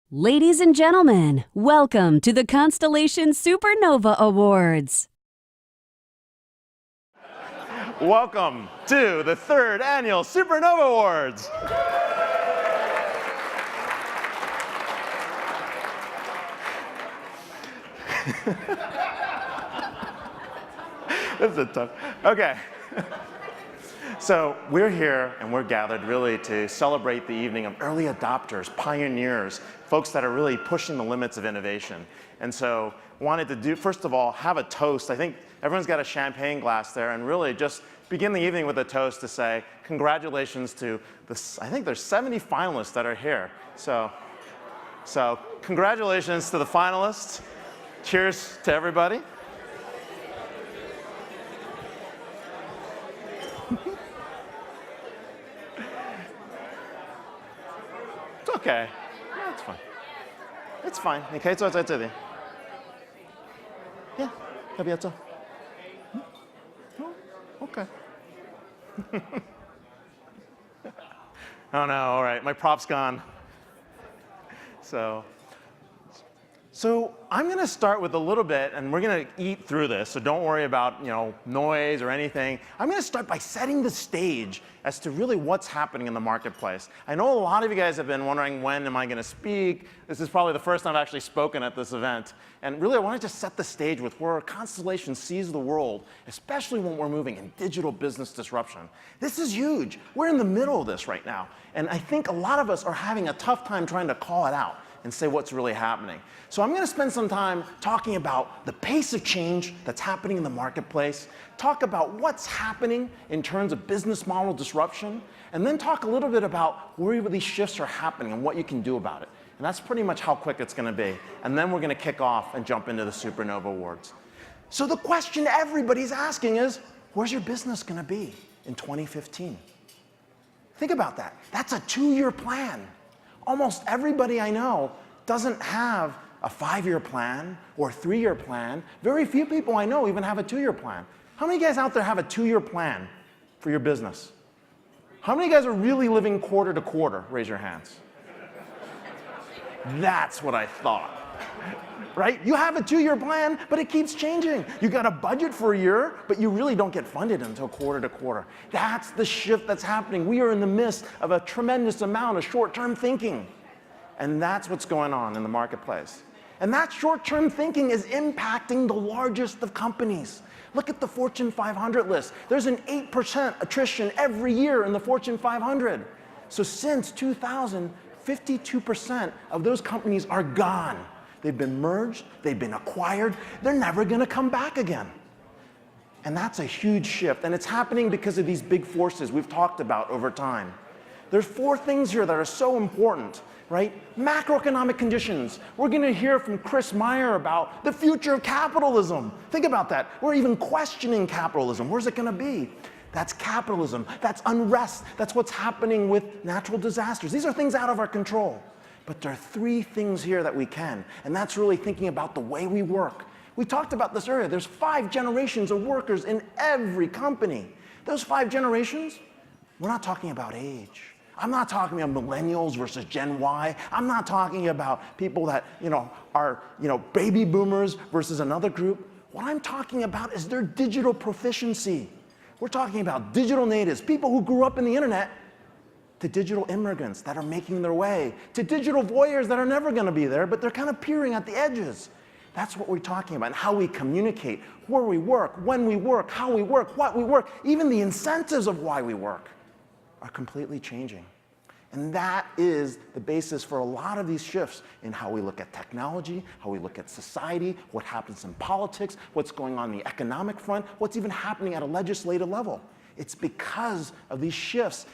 Ladies and gentlemen, welcome to the Constellation SuperNova Awards. Welcome to the third annual SuperNova Awards. This is tough. Okay. So we're here and we're gathered really to celebrate the evening of early adopters, pioneers, folks that are really pushing the limits of innovation. And so wanted to do, first of all, have a toast. I think everyone's got a champagne glass there, and really just begin the evening with a toast to say congratulations to this. I think there's 70 finalists that are here. So congratulations to the finalists. Cheers to everybody. It's okay. Yeah, it's fine. It's fine. Okay, it's okay. Yeah, capiazzo. Okay. Oh no, all right, my prop's gone. So I'm going to start with a little bit, and we're going to eat through this, so don't worry about noise or anything. I'm going to start by setting the stage as to really what's happening in the marketplace. I know a lot of you guys have been wondering, when am I going to speak? This is probably the first time I've actually spoken at this event. And really, I wanted to set the stage with where Constellation sees the world, especially when we're moving in digital business disruption. This is huge. We're in the middle of this right now. And I think a lot of us are having a tough time trying to call it out and say what's really happening. So I'm going to spend some time talking about the pace of change that's happening in the marketplace, talk about what's happening in terms of business model disruption, and then talk a little bit about where these shifts are happening and what you can do about it. And that's pretty much how quick it's going to be. And then we're going to kick off and jump into the SuperNova Awards. So the question everybody's asking is, where's your business going to be in 2015? Think about that. That's a 2-year plan. Almost everybody I know doesn't have a 5-year plan or a 3-year plan. Very few people I know even have a 2-year plan. How many guys out there have a 2-year plan for your business? How many guys are really living quarter to quarter? Raise your hands. That's what I thought. Right? You have a 2-year plan, but it keeps changing. You got a budget for a year, but you really don't get funded until quarter to quarter. That's the shift that's happening. We are in the midst of a tremendous amount of short-term thinking. And that's what's going on in the marketplace. And that short-term thinking is impacting the largest of companies. Look at the Fortune 500 list. There's an 8% attrition every year in the Fortune 500. So since 2000, 52% of those companies are gone. They've been merged, they've been acquired, they're never going to come back again. And that's a huge shift, and it's happening because of these big forces we've talked about over time. There's 4 things here that are so important, right? Macroeconomic conditions. We're going to hear from Chris Meyer about the future of capitalism. Think about that. We're even questioning capitalism. Where's it going to be? That's capitalism. That's unrest. That's what's happening with natural disasters. These are things out of our control. But there are 3 things here that we can, and that's really thinking about the way we work. We talked about this earlier. There's 5 generations of workers in every company. Those 5 generations, we're not talking about age. I'm not talking about millennials versus Gen Y. I'm not talking about people that are baby boomers versus another group. What I'm talking about is their digital proficiency. We're talking about digital natives, people who grew up in the internet, to digital immigrants that are making their way, to digital voyeurs that are never going to be there, but they're kind of peering at the edges. That's what we're talking about, and how we communicate, where we work, when we work, how we work, what we work. Even the incentives of why we work are completely changing. And that is the basis for a lot of these shifts in how we look at technology, how we look at society, what happens in politics, what's going on the economic front, what's even happening at a legislative level. It's because of these shifts.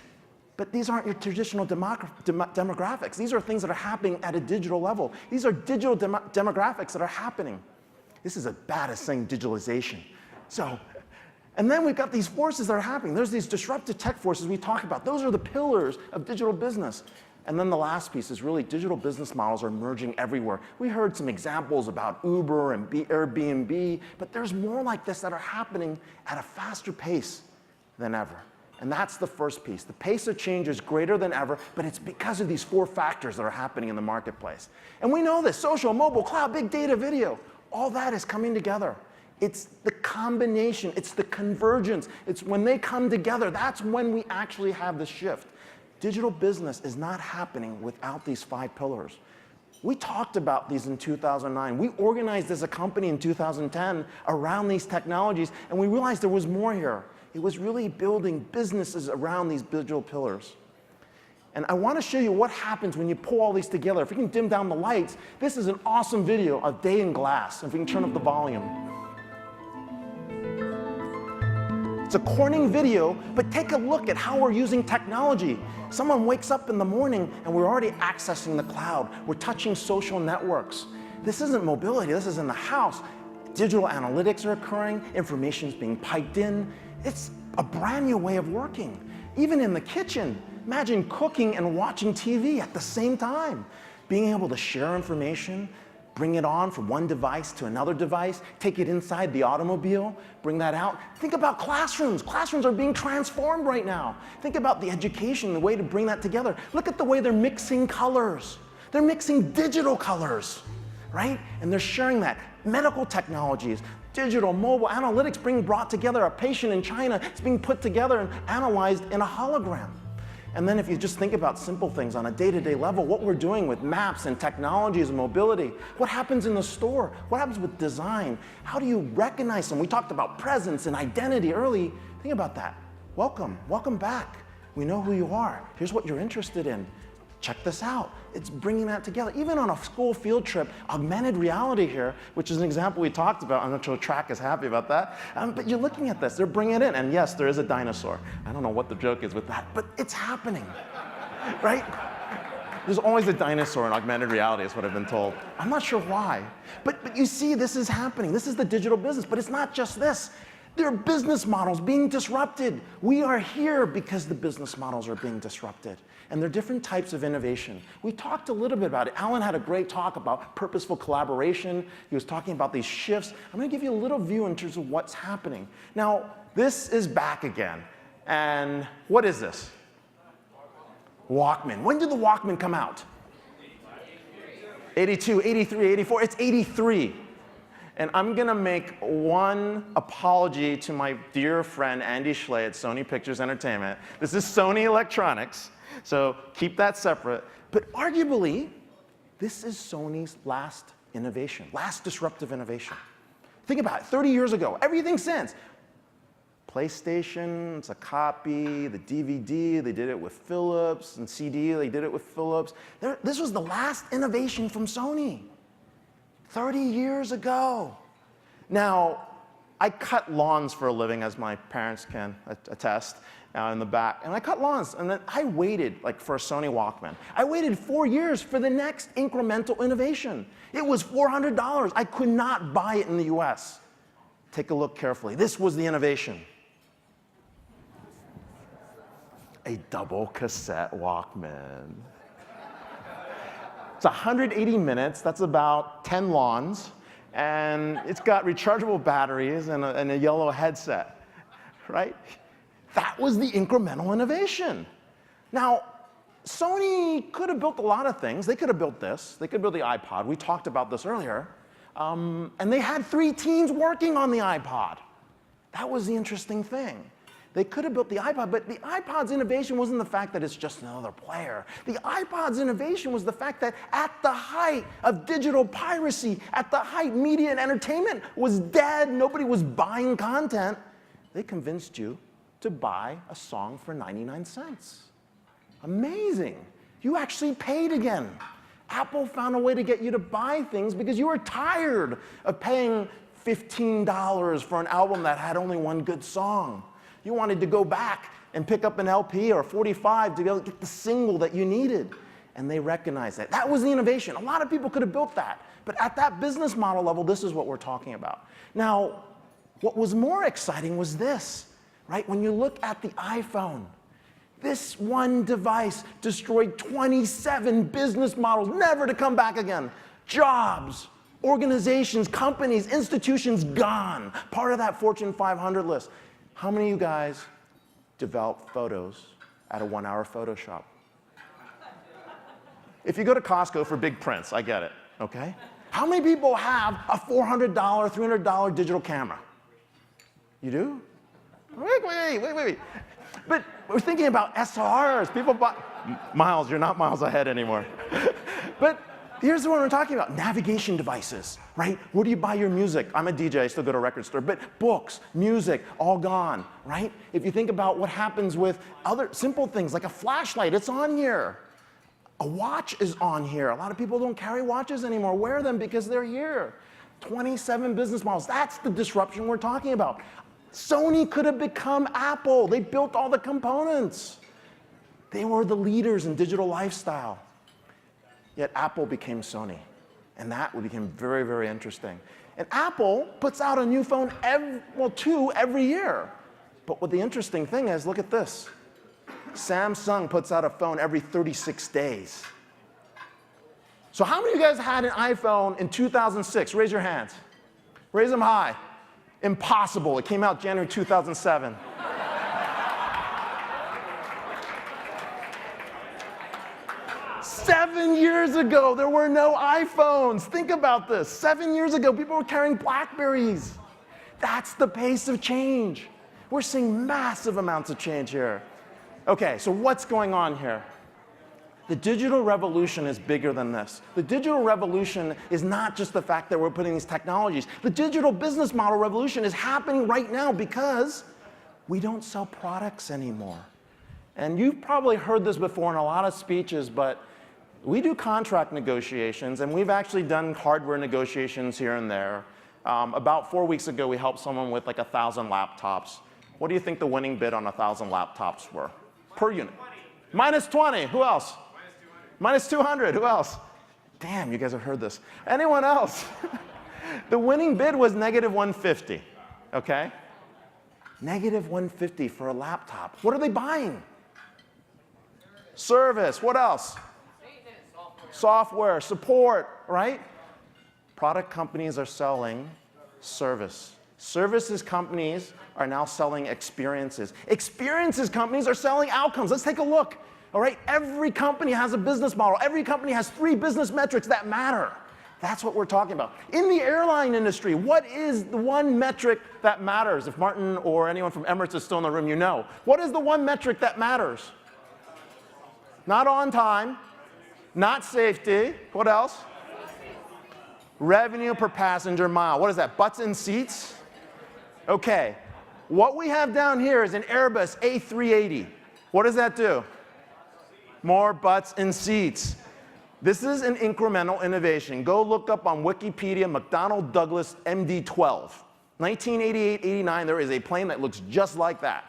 But these aren't your traditional demographics. These are things that are happening at a digital level. These are digital demographics that are happening. This is as bad as saying digitalization. And then we've got these forces that are happening. There's these disruptive tech forces we talk about. Those are the pillars of digital business. And then the last piece is really digital business models are emerging everywhere. We heard some examples about Uber and Airbnb, but there's more like this that are happening at a faster pace than ever. And that's the first piece. The pace of change is greater than ever, but it's because of these 4 factors that are happening in the marketplace. And we know this: social, mobile, cloud, big data, video. All that is coming together. It's the combination, it's the convergence. It's when they come together, that's when we actually have the shift. Digital business is not happening without these 5 pillars. We talked about these in 2009. We organized as a company in 2010 around these technologies, and we realized there was more here. It was really building businesses around these digital pillars. And I want to show you what happens when you pull all these together. If we can dim down the lights, this is an awesome video of Day in Glass. If we can turn up the volume. It's a Corning video, but take a look at how we're using technology. Someone wakes up in the morning and we're already accessing the cloud. We're touching social networks. This isn't mobility, this is in the house. Digital analytics are occurring, information's being piped in. It's a brand new way of working. Even in the kitchen, imagine cooking and watching TV at the same time. Being able to share information, bring it on from one device to another device, take it inside the automobile, bring that out. Think about classrooms. Classrooms are being transformed right now. Think about the education, the way to bring that together. Look at the way they're mixing colors. They're mixing digital colors, right? And they're sharing that. Medical technologies, digital, mobile, analytics being brought together. A patient in China is being put together and analyzed in a hologram. And then if you just think about simple things on a day-to-day level, what we're doing with maps and technologies and mobility, what happens in the store, what happens with design, how do you recognize them? We talked about presence and identity early. Think about that. Welcome, welcome back. We know who you are. Here's what you're interested in. Check this out. It's bringing that together. Even on a school field trip, augmented reality here, which is an example we talked about. I'm not sure Track is happy about that. But you're looking at this. They're bringing it in. And yes, there is a dinosaur. I don't know what the joke is with that, but it's happening, right? There's always a dinosaur in augmented reality, is what I've been told. I'm not sure why. But you see, this is happening. This is the digital business. But it's not just this. There are business models being disrupted. We are here because the business models are being disrupted. And there are different types of innovation. We talked a little bit about it. Alan had a great talk about purposeful collaboration. He was talking about these shifts. I'm going to give you a little view in terms of what's happening. Now, this is back again. And what is this? Walkman. When did the Walkman come out? 82, 83, 84. It's 83. And I'm going to make one apology to my dear friend Andy Schley at Sony Pictures Entertainment. This is Sony Electronics, so keep that separate. But arguably, this is Sony's last innovation, last disruptive innovation. Think about it, 30 years ago, everything since. PlayStation, it's a copy, the DVD, they did it with Philips, and CD, they did it with Philips. This was the last innovation from Sony. 30 years ago. Now, I cut lawns for a living, as my parents can attest, in the back. And I cut lawns, and then I waited for a Sony Walkman. I waited 4 years for the next incremental innovation. It was $400. I could not buy it in the US. Take a look carefully. This was the innovation. A double cassette Walkman. It's 180 minutes, that's about 10 lawns, and it's got rechargeable batteries and a yellow headset, right? That was the incremental innovation. Now, Sony could have built a lot of things. They could have built this. They could build the iPod. We talked about this earlier. And they had 3 teams working on the iPod. That was the interesting thing. They could have built the iPod, but the iPod's innovation wasn't the fact that it's just another player. The iPod's innovation was the fact that at the height of digital piracy, at the height media and entertainment was dead, nobody was buying content, they convinced you to buy a song for 99 cents. Amazing. You actually paid again. Apple found a way to get you to buy things because you were tired of paying $15 for an album that had only one good song. You wanted to go back and pick up an LP or 45 to be able to get the single that you needed. And they recognized that. That was the innovation. A lot of people could have built that. But at that business model level, this is what we're talking about. Now, what was more exciting was this, right? When you look at the iPhone, this one device destroyed 27 business models, never to come back again. Jobs, organizations, companies, institutions gone. Part of that Fortune 500 list. How many of you guys develop photos at a 1-hour Photoshop. If you go to Costco for big prints, I get it, okay? How many people have a $400, $300 digital camera? You do? Wait. But we're thinking about SLRs. People buy, Miles, you're not miles ahead anymore. But here's what we're talking about, navigation devices, right? Where do you buy your music? I'm a DJ, I still go to a record store, but books, music, all gone, right? If you think about what happens with other simple things like a flashlight, it's on here. A watch is on here. A lot of people don't carry watches anymore, wear them because they're here. 27 business models, that's the disruption we're talking about. Sony could have become Apple. They built all the components. They were the leaders in digital lifestyle. Yet Apple became Sony. And that became very, very interesting. And Apple puts out a new phone, two every year. But what the interesting thing is, look at this. Samsung puts out a phone every 36 days. So how many of you guys had an iPhone in 2006? Raise your hands. Raise them high. Impossible. It came out January 2007. Seven years ago, there were no iPhones. Think about this. 7 years ago, people were carrying BlackBerries. That's the pace of change. We're seeing massive amounts of change here. Okay, so what's going on here? The digital revolution is bigger than this. The digital revolution is not just the fact that we're putting these technologies. The digital business model revolution is happening right now because we don't sell products anymore. And you've probably heard this before in a lot of speeches, but we do contract negotiations, and we've actually done hardware negotiations here and there. About 4 weeks ago, we helped someone with like 1,000 laptops. What do you think the winning bid on 1,000 laptops were? Per unit. Minus 20. Who else? Minus 200. Who else? Damn, you guys have heard this. Anyone else? The winning bid was negative 150. Okay? Negative 150 for a laptop. What are they buying? Service. What else? Software, support, right? Product companies are selling service. Services companies are now selling experiences. Experiences companies are selling outcomes. Let's take a look. All right, every company has a business model. Every company has 3 business metrics that matter. That's what we're talking about. In the airline industry, what is the one metric that matters? If Martin or anyone from Emirates is still in the room, you know. What is the one metric that matters? Not on time, not safety. What else? Revenue per passenger mile. What is that? Butts in seats? Okay. What we have down here is an Airbus A380. What does that do? More butts in seats. This is an incremental innovation. Go look up on Wikipedia McDonnell Douglas MD-12. 1988-89, there is a plane that looks just like that.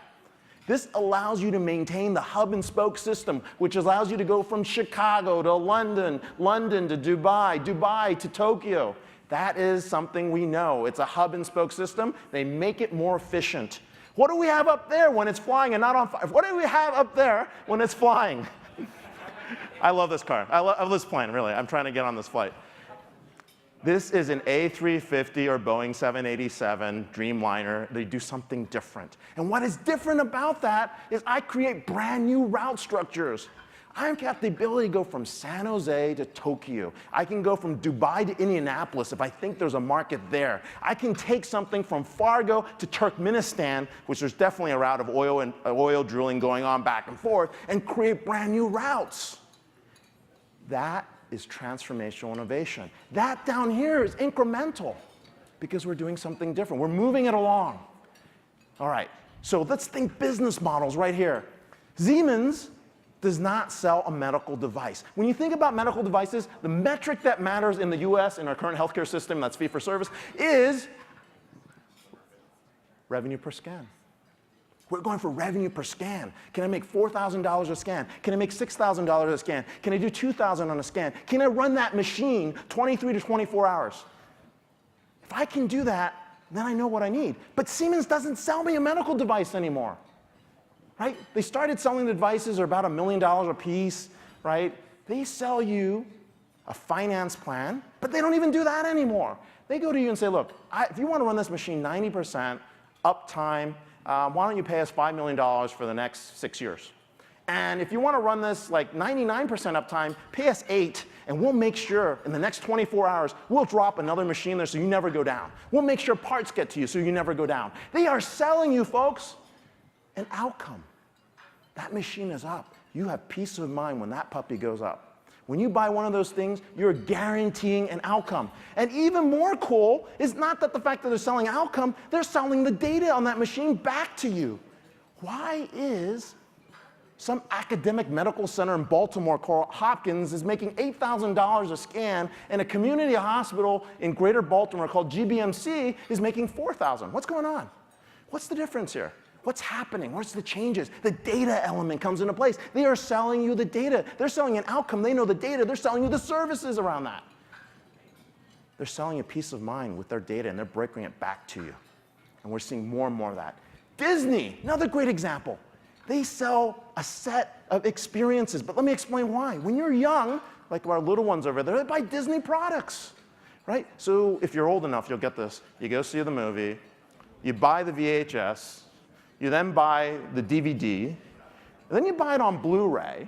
This allows you to maintain the hub and spoke system, which allows you to go from Chicago to London, London to Dubai, Dubai to Tokyo. That is something we know. It's a hub and spoke system. They make it more efficient. What do we have up there when it's flying and not on fire? What do we have up there when it's flying? I love this car. I love this plane, really. I'm trying to get on this flight. This is an A350 or Boeing 787 Dreamliner. They do something different. And what is different about that is I create brand new route structures. I've got the ability to go from San Jose to Tokyo. I can go from Dubai to Indianapolis if I think there's a market there. I can take something from Fargo to Turkmenistan, which there's definitely a route of oil drilling going on back and forth, and create brand new routes. That is transformational innovation. That down here is incremental because we're doing something different. We're moving it along. All right, so let's think business models right here. Siemens does not sell a medical device. When you think about medical devices, the metric that matters in the US in our current healthcare system, that's fee for service, is revenue per scan. We're going for revenue per scan. Can I make $4,000 a scan? Can I make $6,000 a scan? Can I do $2,000 on a scan? Can I run that machine 23 to 24 hours? If I can do that, then I know what I need. But Siemens doesn't sell me a medical device anymore, right? They started selling the devices are about $1 million a piece, right? They sell you a finance plan, but they don't even do that anymore. They go to you and say, look, if you want to run this machine 90% uptime, why don't you pay us $5 million for the next 6 years? And if you want to run this like 99% uptime, pay us 8, and we'll make sure in the next 24 hours, we'll drop another machine there so you never go down. We'll make sure parts get to you so you never go down. They are selling you, folks, an outcome. That machine is up. You have peace of mind when that puppy goes up. When you buy one of those things, you're guaranteeing an outcome. And even more cool is not that the fact that they're selling outcome, they're selling the data on that machine back to you. Why is some academic medical center in Baltimore called Hopkins is making $8,000 a scan, and a community hospital in Greater Baltimore called GBMC is making $4,000? What's going on? What's the difference here? What's happening? What's the changes? The data element comes into place. They are selling you the data. They're selling an outcome. They know the data. They're selling you the services around that. They're selling you peace of mind with their data, and they're breaking it back to you. And we're seeing more and more of that. Disney, another great example. They sell a set of experiences, but let me explain why. When you're young, like our little ones over there, they buy Disney products, right? So if you're old enough, you'll get this. You go see the movie, you buy the VHS, you then buy the DVD, then you buy it on Blu-ray,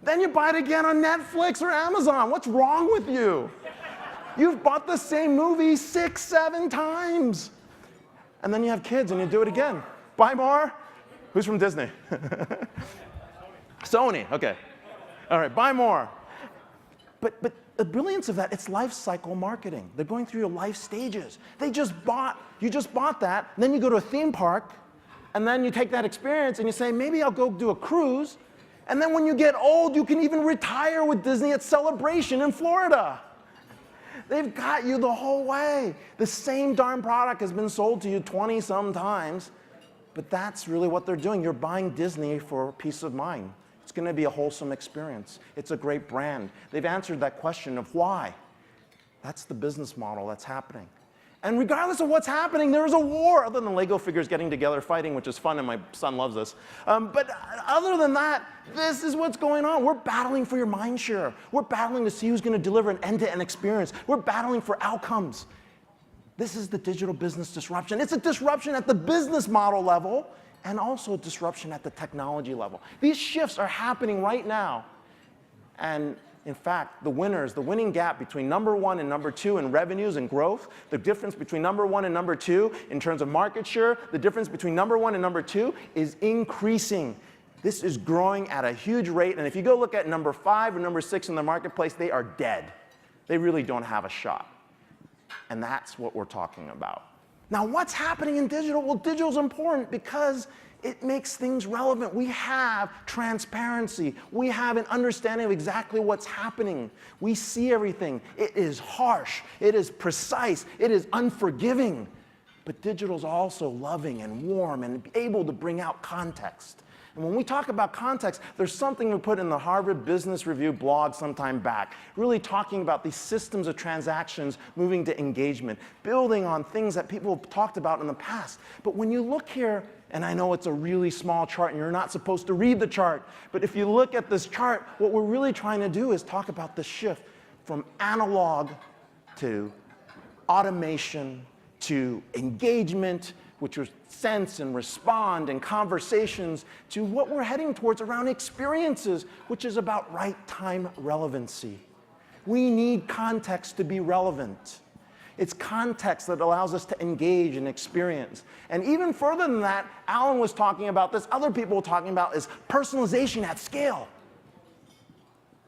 then you buy it again on Netflix or Amazon. What's wrong with you? You've bought the same movie 6, 7 times. And then you have kids and you do it again. Buy more? Who's from Disney? Sony, okay. All right, buy more. But the brilliance of that, it's life cycle marketing. They're going through your life stages. You just bought that, and then you go to a theme park, and then you take that experience and you say, maybe I'll go do a cruise. And then when you get old, you can even retire with Disney at Celebration in Florida. They've got you the whole way. The same darn product has been sold to you 20-some times, but that's really what they're doing. You're buying Disney for peace of mind. It's going to be a wholesome experience. It's a great brand. They've answered that question of why. That's the business model that's happening. And regardless of what's happening, there is a war, other than Lego figures getting together fighting, which is fun, and my son loves this. But other than that, this is what's going on. We're battling for your mind share. We're battling to see who's going to deliver an end-to-end experience. We're battling for outcomes. This is the digital business disruption. It's a disruption at the business model level and also a disruption at the technology level. These shifts are happening right now. And in fact, the winning gap between number 1 and number 2 in revenues and growth, the difference between number 1 and number 2 in terms of market share, the difference between number 1 and number 2 is increasing. This is growing at a huge rate. And if you go look at number 5 or number 6 in the marketplace, they are dead. They really don't have a shot. And that's what we're talking about. Now, what's happening in digital? Well, digital is important because it makes things relevant. We have transparency. We have an understanding of exactly what's happening. We see everything. It is harsh. It is precise. It is unforgiving. But digital is also loving and warm and able to bring out context. And when we talk about context, there's something we put in the Harvard Business Review blog some time back, really talking about these systems of transactions moving to engagement, building on things that people have talked about in the past. But when you look here, and I know it's a really small chart and you're not supposed to read the chart, but if you look at this chart, what we're really trying to do is talk about the shift from analog to automation to engagement, which was sense and respond and conversations, to what we're heading towards around experiences, which is about right time relevancy. We need context to be relevant. It's context that allows us to engage and experience. And even further than that, Alan was talking about this, other people were talking about is personalization at scale.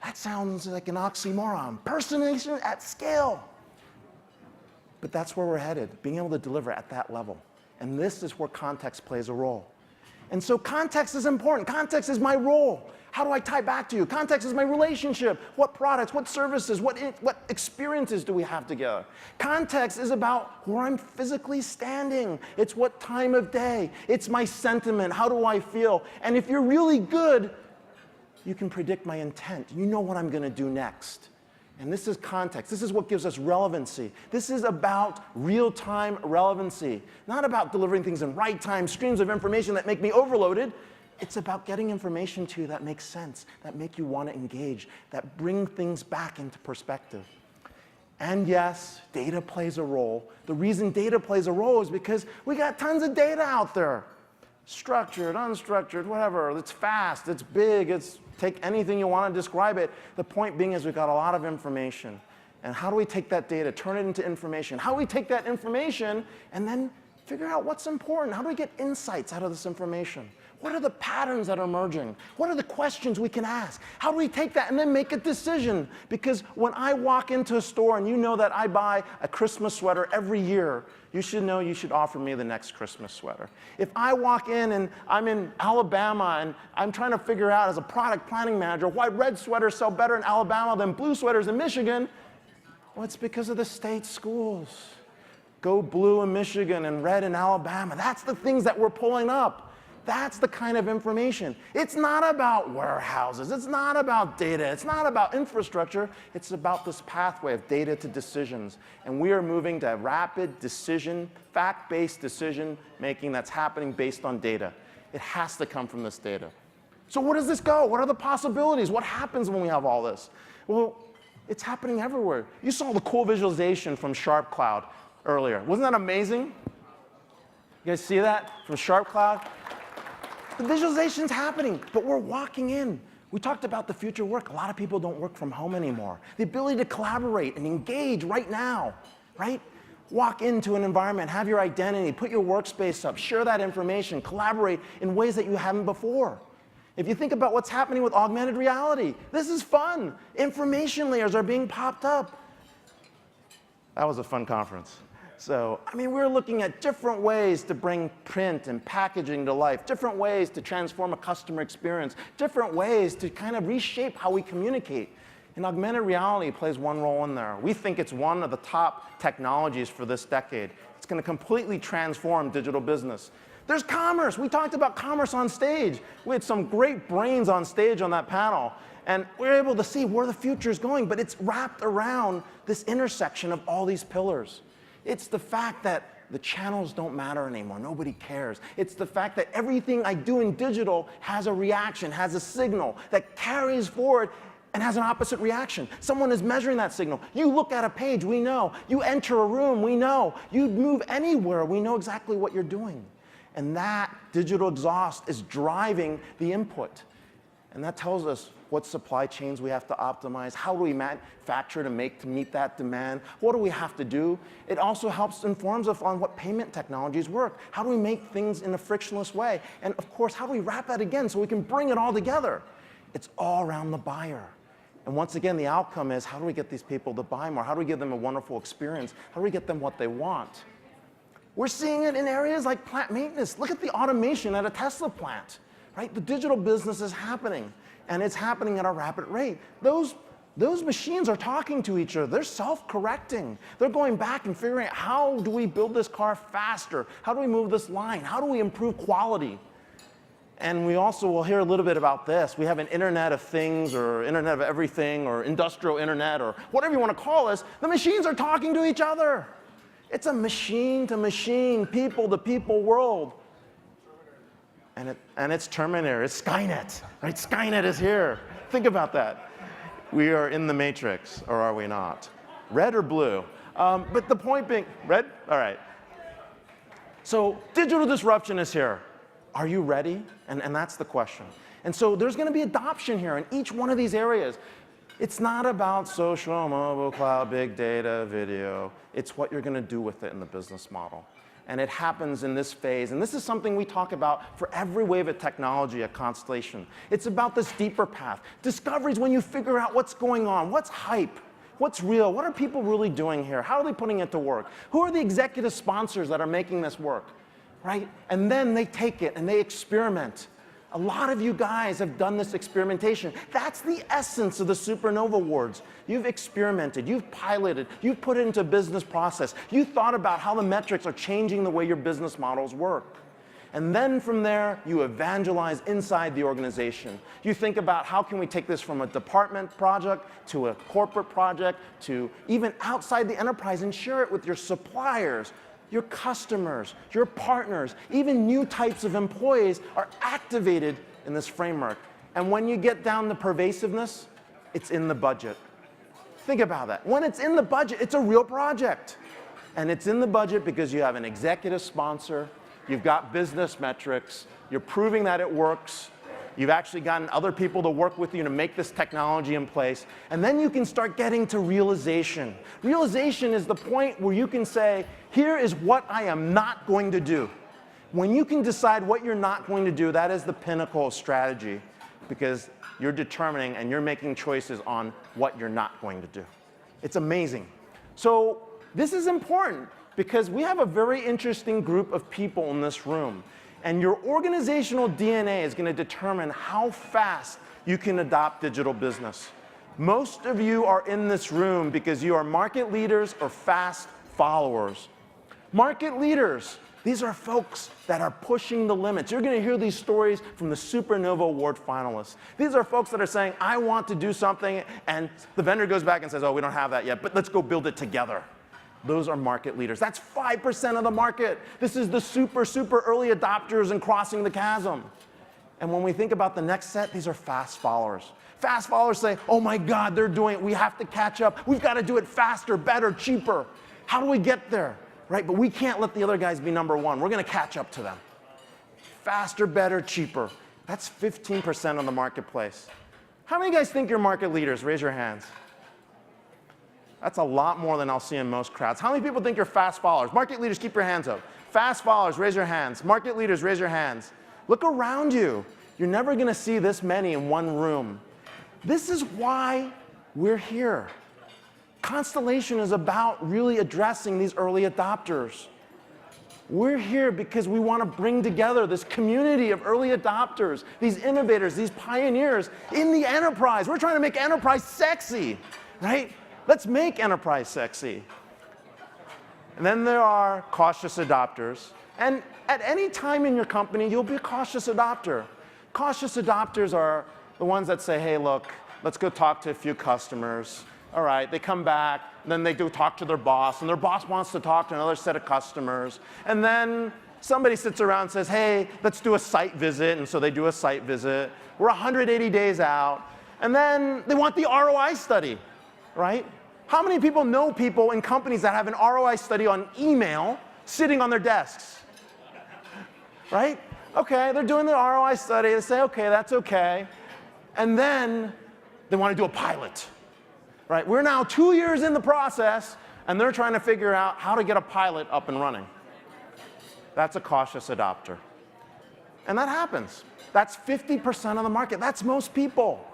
That sounds like an oxymoron. Personalization at scale. But that's where we're headed, being able to deliver at that level. And this is where context plays a role. And so context is important. Context is my role. How do I tie back to you? Context is my relationship. What products, what services, what experiences do we have together? Context is about where I'm physically standing. It's what time of day. It's my sentiment. How do I feel? And if you're really good, you can predict my intent. You know what I'm going to do next. And this is context. This is what gives us relevancy. This is about real-time relevancy, not about delivering things in right time, streams of information that make me overloaded. It's about getting information to you that makes sense, that make you want to engage, that bring things back into perspective. And yes, data plays a role. The reason data plays a role is because we got tons of data out there. Structured, unstructured, whatever. It's fast, it's big, it's take anything you want to describe it. The point being is we've got a lot of information. And how do we take that data, turn it into information? How do we take that information and then figure out what's important? How do we get insights out of this information? What are the patterns that are emerging? What are the questions we can ask? How do we take that and then make a decision? Because when I walk into a store and you know that I buy a Christmas sweater every year, you should know you should offer me the next Christmas sweater. If I walk in and I'm in Alabama and I'm trying to figure out as a product planning manager why red sweaters sell better in Alabama than blue sweaters in Michigan, well, it's because of the state schools. Go blue in Michigan and red in Alabama. That's the things that we're pulling up. That's the kind of information. It's not about warehouses. It's not about data. It's not about infrastructure. It's about this pathway of data to decisions. And we are moving to rapid decision, fact-based decision making that's happening based on data. It has to come from this data. So where does this go? What are the possibilities? What happens when we have all this? Well, it's happening everywhere. You saw the cool visualization from Sharp Cloud earlier. Wasn't that amazing? You guys see that from Sharp Cloud? The visualization's happening, but we're walking in. We talked about the future work. A lot of people don't work from home anymore. The ability to collaborate and engage right now, right? Walk into an environment, have your identity, put your workspace up, share that information, collaborate in ways that you haven't before. If you think about what's happening with augmented reality, this is fun. Information layers are being popped up. That was a fun conference. So, I mean, we're looking at different ways to bring print and packaging to life, different ways to transform a customer experience, different ways to kind of reshape how we communicate. And augmented reality plays one role in there. We think it's one of the top technologies for this decade. It's going to completely transform digital business. There's commerce. We talked about commerce on stage. We had some great brains on stage on that panel. And we're able to see where the future is going, but it's wrapped around this intersection of all these pillars. It's the fact that the channels don't matter anymore. Nobody cares. It's the fact that everything I do in digital has a reaction, has a signal that carries forward and has an opposite reaction. Someone is measuring that signal. You look at a page, we know. You enter a room, we know. You move anywhere, we know exactly what you're doing. And that digital exhaust is driving the input. And that tells us what supply chains we have to optimize, how do we manufacture to meet that demand, what do we have to do. It also helps informs us on what payment technologies work. How do we make things in a frictionless way? And of course, how do we wrap that again so we can bring it all together? It's all around the buyer. And once again, the outcome is how do we get these people to buy more? How do we give them a wonderful experience? How do we get them what they want? We're seeing it in areas like plant maintenance. Look at the automation at a Tesla plant, right? The digital business is happening. And it's happening at a rapid rate. Those machines are talking to each other. They're self-correcting. They're going back and figuring out how do we build this car faster? How do we move this line? How do we improve quality? And we also will hear a little bit about this. We have an Internet of Things or Internet of Everything or Industrial Internet or whatever you want to call this. The machines are talking to each other. It's a machine-to-machine, people-to-people world. And it's Terminator, it's Skynet, right? Skynet is here. Think about that. We are in the Matrix, or are we not? Red or blue? But the point being, red? All right. So digital disruption is here. Are you ready? And that's the question. And so there's going to be adoption here in each one of these areas. It's not about social, mobile, cloud, big data, video. It's what you're going to do with it in the business model. And it happens in this phase. And this is something we talk about for every wave of technology at Constellation. It's about this deeper path. Discoveries when you figure out what's going on, what's hype, what's real, what are people really doing here, how are they putting it to work, who are the executive sponsors that are making this work, right? And then they take it and they experiment. A lot of you guys have done this experimentation. That's the essence of the SuperNova Awards. You've experimented, you've piloted, you've put it into a business process. You thought about how the metrics are changing the way your business models work. And then from there, you evangelize inside the organization. You think about how can we take this from a department project to a corporate project to even outside the enterprise and share it with your suppliers, your customers, your partners, even new types of employees are activated in this framework. And when you get down to pervasiveness, it's in the budget. Think about that. When it's in the budget, it's a real project. And it's in the budget because you have an executive sponsor you've got business metrics, you're proving that it works, you've actually gotten other people to work with you to make this technology in place, and then you can start getting to realization. Realization is the point where you can say, here is what I am not going to do. When you can decide what you're not going to do, that is the pinnacle of strategy, because you're determining and you're making choices on what you're not going to do. It's amazing. So this is important because we have a very interesting group of people in this room. And your organizational DNA is going to determine how fast you can adopt digital business. Most of you are in this room because you are market leaders or fast followers. Market leaders, these are folks that are pushing the limits. You're going to hear these stories from the SuperNova Award finalists. These are folks that are saying, I want to do something, and the vendor goes back and says, oh, we don't have that yet, but let's go build it together. Those are market leaders. That's 5% of the market. This is the super, super early adopters and crossing the chasm. And when we think about the next set, these are fast followers. Fast followers say, oh my God, they're doing it. We have to catch up. We've got to do it faster, better, cheaper. How do we get there? Right? But we can't let the other guys be number one. We're going to catch up to them. Faster, better, cheaper. That's 15% of the marketplace. How many guys think you're market leaders? Raise your hands. That's a lot more than I'll see in most crowds. How many people think you're fast followers? Market leaders, keep your hands up. Fast followers, raise your hands. Market leaders, raise your hands. Look around you. You're never going to see this many in one room. This is why we're here. Constellation is about really addressing these early adopters. We're here because we want to bring together this community of early adopters, these innovators, these pioneers in the enterprise. We're trying to make enterprise sexy, right? Let's make enterprise sexy. And then there are cautious adopters. And at any time in your company, you'll be a cautious adopter. Cautious adopters are the ones that say, hey, look, let's go talk to a few customers. All right, they come back, and then they go talk to their boss, and their boss wants to talk to another set of customers. And then somebody sits around and says, hey, let's do a site visit, and so they do a site visit. We're 180 days out, and then they want the ROI study, right? How many people know people in companies that have an ROI study on email sitting on their desks? Right? Okay, they're doing the ROI study. They say, okay, that's okay. And then they want to do a pilot. Right? We're now 2 years in the process, and they're trying to figure out how to get a pilot up and running. That's a cautious adopter. And that happens. That's 50% of the market. That's most people.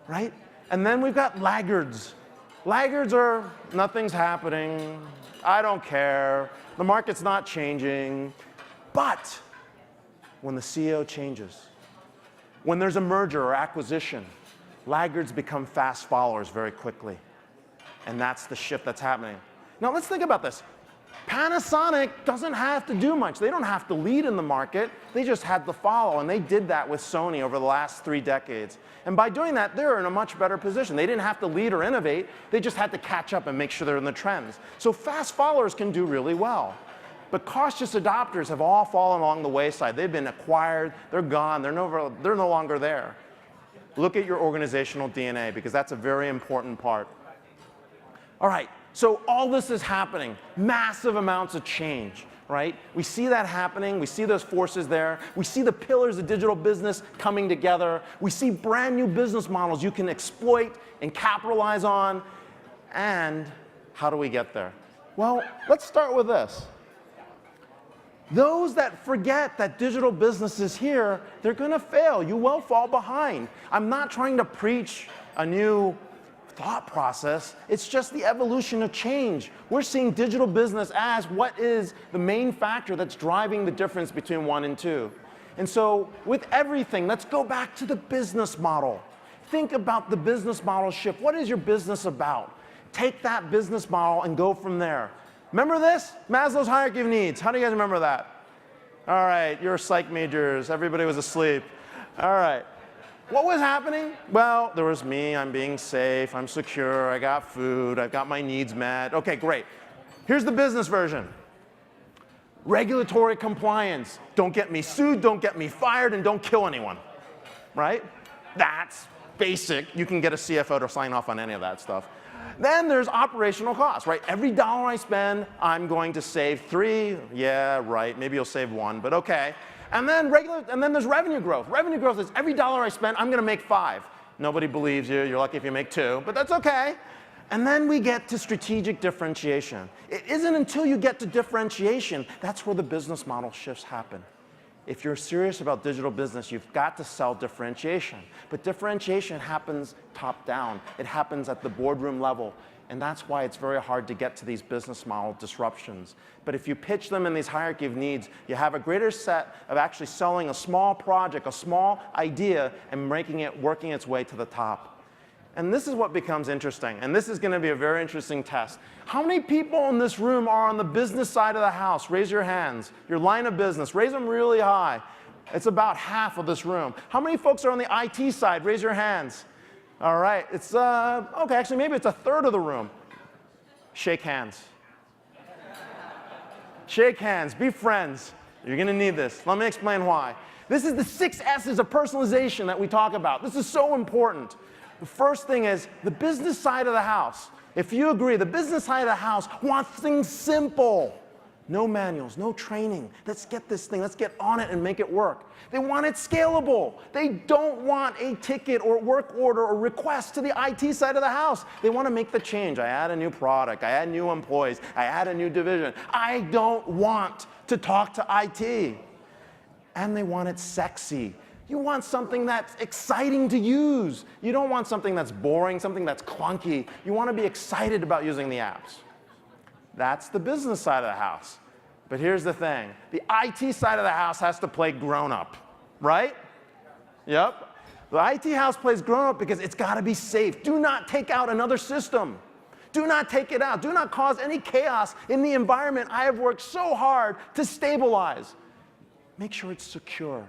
Right? And then we've got laggards. Laggards are, nothing's happening, I don't care, the market's not changing. But when the CEO changes, when there's a merger or acquisition, laggards become fast followers very quickly. And that's the shift that's happening. Now let's think about this. Panasonic doesn't have to do much. They don't have to lead in the market. They just had to follow, and they did that with Sony over the last 3 decades. And by doing that, they're in a much better position. They didn't have to lead or innovate. They just had to catch up and make sure they're in the trends. So fast followers can do really well. But cautious adopters have all fallen along the wayside. They've been acquired. They're gone. They're no longer there. Look at your organizational DNA, because that's a very important part. All right. So all this is happening, massive amounts of change, right? We see that happening. We see those forces there. We see the pillars of digital business coming together. We see brand new business models you can exploit and capitalize on. And how do we get there? Well, let's start with this. Those that forget that digital business is here, they're going to fail. You will fall behind. I'm not trying to preach a new thought process. It's just the evolution of change. We're seeing digital business as what is the main factor that's driving the difference between 1 and 2. And so with everything, let's go back to the business model. Think about the business model shift. What is your business about? Take that business model and go from there. Remember this? Maslow's hierarchy of needs. How do you guys remember that? All right, you're psych majors. Everybody was asleep. All right. What was happening? Well, there was me, I'm being safe, I'm secure, I got food, I've got my needs met. Okay, great. Here's the business version. Regulatory compliance. Don't get me sued, don't get me fired, and don't kill anyone. Right? That's basic. You can get a CFO to sign off on any of that stuff. Then there's operational costs, right? Every dollar I spend, I'm going to save 3. Yeah, right. Maybe you'll save 1, but okay. And then there's revenue growth. Revenue growth is every dollar I spend, I'm going to make 5. Nobody believes you. You're lucky if you make 2, but that's okay. And then we get to strategic differentiation. It isn't until you get to differentiation that's where the business model shifts happen. If you're serious about digital business, you've got to sell differentiation. But differentiation happens top down. It happens at the boardroom level. And that's why it's very hard to get to these business model disruptions. But if you pitch them in these hierarchy of needs, you have a greater set of actually selling a small project, a small idea, and making it working its way to the top. And this is what becomes interesting. And this is going to be a very interesting test. How many people in this room are on the business side of the house? Raise your hands. Your line of business. Raise them really high. It's about half of this room. How many folks are on the IT side? Raise your hands. All right. It's, okay, actually, maybe it's a third of the room. Shake hands. Shake hands. Be friends. You're going to need this. Let me explain why. This is the 6 S's of personalization that we talk about. This is so important. The first thing is the business side of the house. If you agree, the business side of the house wants things simple. No manuals, no training. Let's get this thing, let's get on it and make it work. They want it scalable. They don't want a ticket or work order or request to the IT side of the house. They want to make the change. I add a new product, I add new employees, I add a new division. I don't want to talk to IT. And they want it sexy. You want something that's exciting to use. You don't want something that's boring, something that's clunky. You want to be excited about using the apps. That's the business side of the house. But here's the thing. The IT side of the house has to play grown-up, right? Yep. The IT house plays grown-up because it's got to be safe. Do not take out another system. Do not take it out. Do not cause any chaos in the environment I have worked so hard to stabilize. Make sure it's secure.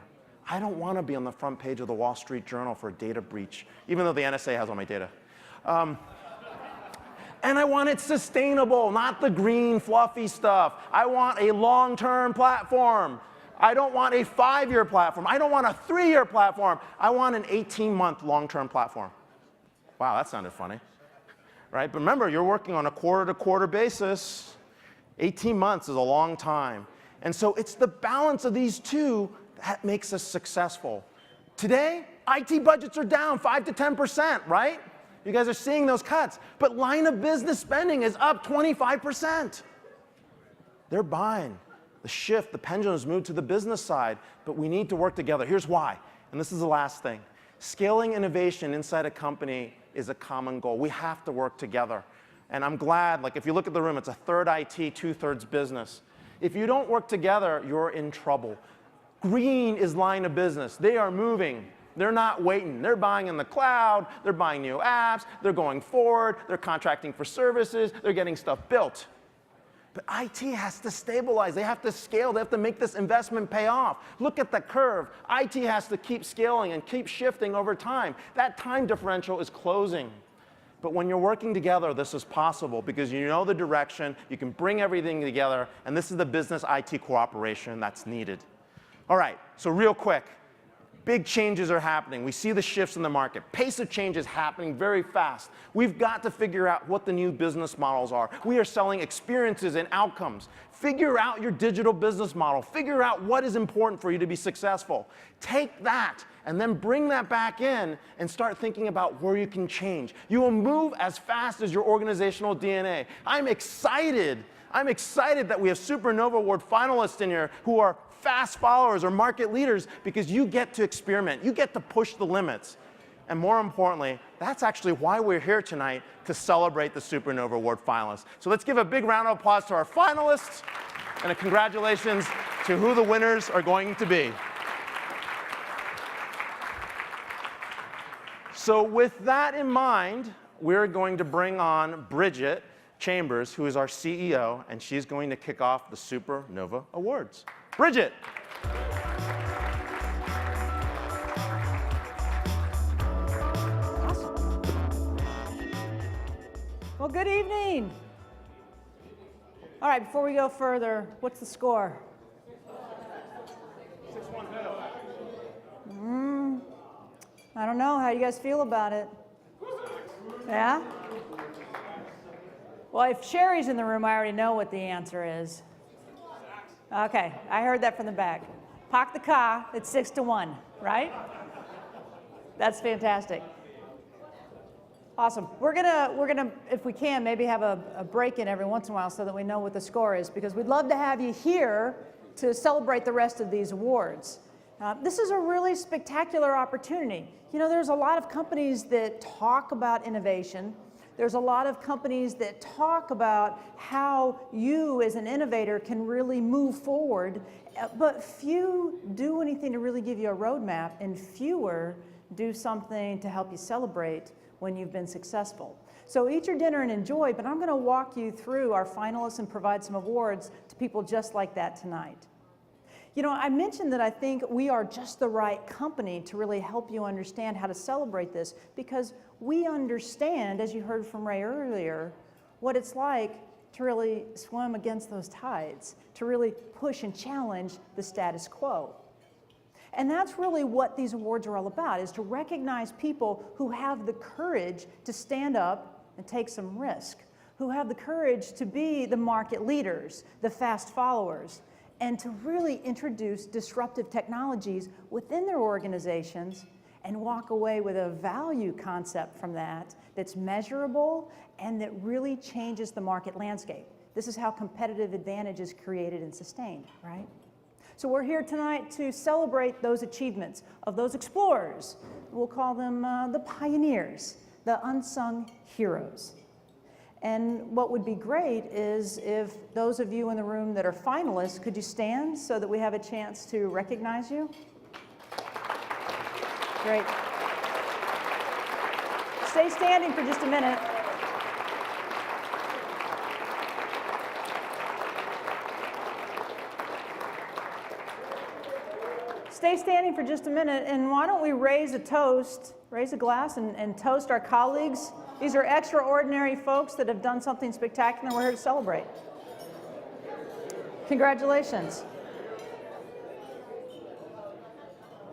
I don't want to be on the front page of the Wall Street Journal for a data breach, even though the NSA has all my data. And I want it sustainable, not the green, fluffy stuff. I want a long-term platform. I don't want a 5-year platform. I don't want a 3-year platform. I want an 18-month long-term platform. Wow, that sounded funny. Right? But remember, you're working on a quarter-to-quarter basis. 18 months is a long time. And so it's the balance of these two that makes us successful. Today, IT budgets are down 5 to 10%, right? You guys are seeing those cuts. But line of business spending is up 25%. They're buying. The shift, the pendulum has moved to the business side, but we need to work together. Here's why, and this is the last thing. Scaling innovation inside a company is a common goal. We have to work together. And I'm glad, like if you look at the room, it's a third IT, 2/3 business. If you don't work together, you're in trouble. Green is line of business. They are moving. They're not waiting. They're buying in the cloud. They're buying new apps. They're going forward. They're contracting for services. They're getting stuff built. But IT has to stabilize. They have to scale. They have to make this investment pay off. Look at the curve. IT has to keep scaling and keep shifting over time. That time differential is closing. But when you're working together, this is possible because you know the direction. You can bring everything together. And this is the business IT cooperation that's needed. All right, so real quick, big changes are happening. We see the shifts in the market. Pace of change is happening very fast. We've got to figure out what the new business models are. We are selling experiences and outcomes. Figure out your digital business model. Figure out what is important for you to be successful. Take that and then bring that back in and start thinking about where you can change. You will move as fast as your organizational DNA. I'm excited that we have SuperNova Award finalists in here who are fast followers or market leaders because you get to experiment. You get to push the limits. And more importantly, that's actually why we're here tonight, to celebrate the SuperNova Award finalists. So let's give a big round of applause to our finalists and a congratulations to who the winners are going to be. So with that in mind, we're going to bring on Bridget Chambers, who is our CEO, and she's going to kick off the SuperNova Awards. Bridget. Awesome. Well, good evening. All right, before we go further, what's the score? 6-1. I don't know. How do you guys feel about it? Yeah? Well, if Sherry's in the room, I already know what the answer is. Okay, I heard that from the back. Pak the Ka, it's 6-1, right? That's fantastic. Awesome. We're gonna, if we can, maybe have a break in every once in a while so that we know what the score is, because we'd love to have you here to celebrate the rest of these awards. This is a really spectacular opportunity. You know, there's a lot of companies that talk about innovation. There's a lot of companies that talk about how you as an innovator can really move forward, but few do anything to really give you a roadmap, and fewer do something to help you celebrate when you've been successful. So eat your dinner and enjoy, but I'm going to walk you through our finalists and provide some awards to people just like that tonight. You know, I mentioned that I think we are just the right company to really help you understand how to celebrate this, because we understand, as you heard from Ray earlier, what it's like to really swim against those tides, to really push and challenge the status quo. And that's really what these awards are all about, is to recognize people who have the courage to stand up and take some risk, who have the courage to be the market leaders, the fast followers, and to really introduce disruptive technologies within their organizations and walk away with a value concept from that that's measurable and that really changes the market landscape. This is how competitive advantage is created and sustained, right? So we're here tonight to celebrate those achievements of those explorers. We'll call them the pioneers, the unsung heroes. And what would be great is if those of you in the room that are finalists, could you stand so that we have a chance to recognize you? Great. Stay standing for just a minute. Stay standing for just a minute, and why don't we raise a toast, raise a glass and toast our colleagues. These are extraordinary folks that have done something spectacular, and we're here to celebrate. Congratulations.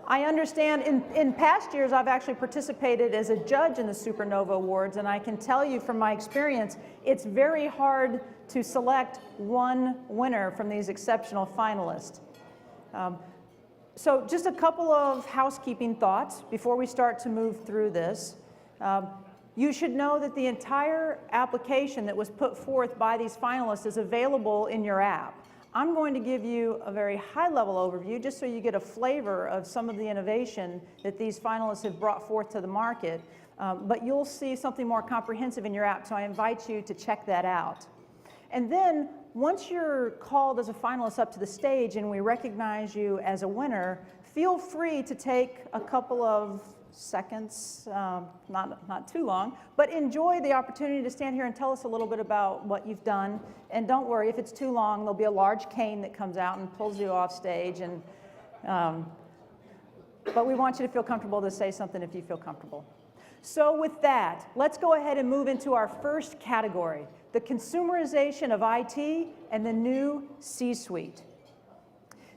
I understand in past years I've actually participated as a judge in the SuperNova Awards, and I can tell you from my experience, it's very hard to select one winner from these exceptional finalists. So just a couple of housekeeping thoughts before we start to move through this. You should know that the entire application that was put forth by these finalists is available in your app. I'm going to give you a very high-level overview just so you get a flavor of some of the innovation that these finalists have brought forth to the market, but you'll see something more comprehensive in your app, so I invite you to check that out. And then, once you're called as a finalist up to the stage and we recognize you as a winner, feel free to take a couple of seconds, not too long, but enjoy the opportunity to stand here and tell us a little bit about what you've done. And don't worry, if it's too long, there'll be a large cane that comes out and pulls you off stage. And, but we want you to feel comfortable to say something if you feel comfortable. So with that, let's go ahead and move into our first category, the consumerization of IT and the new C-suite.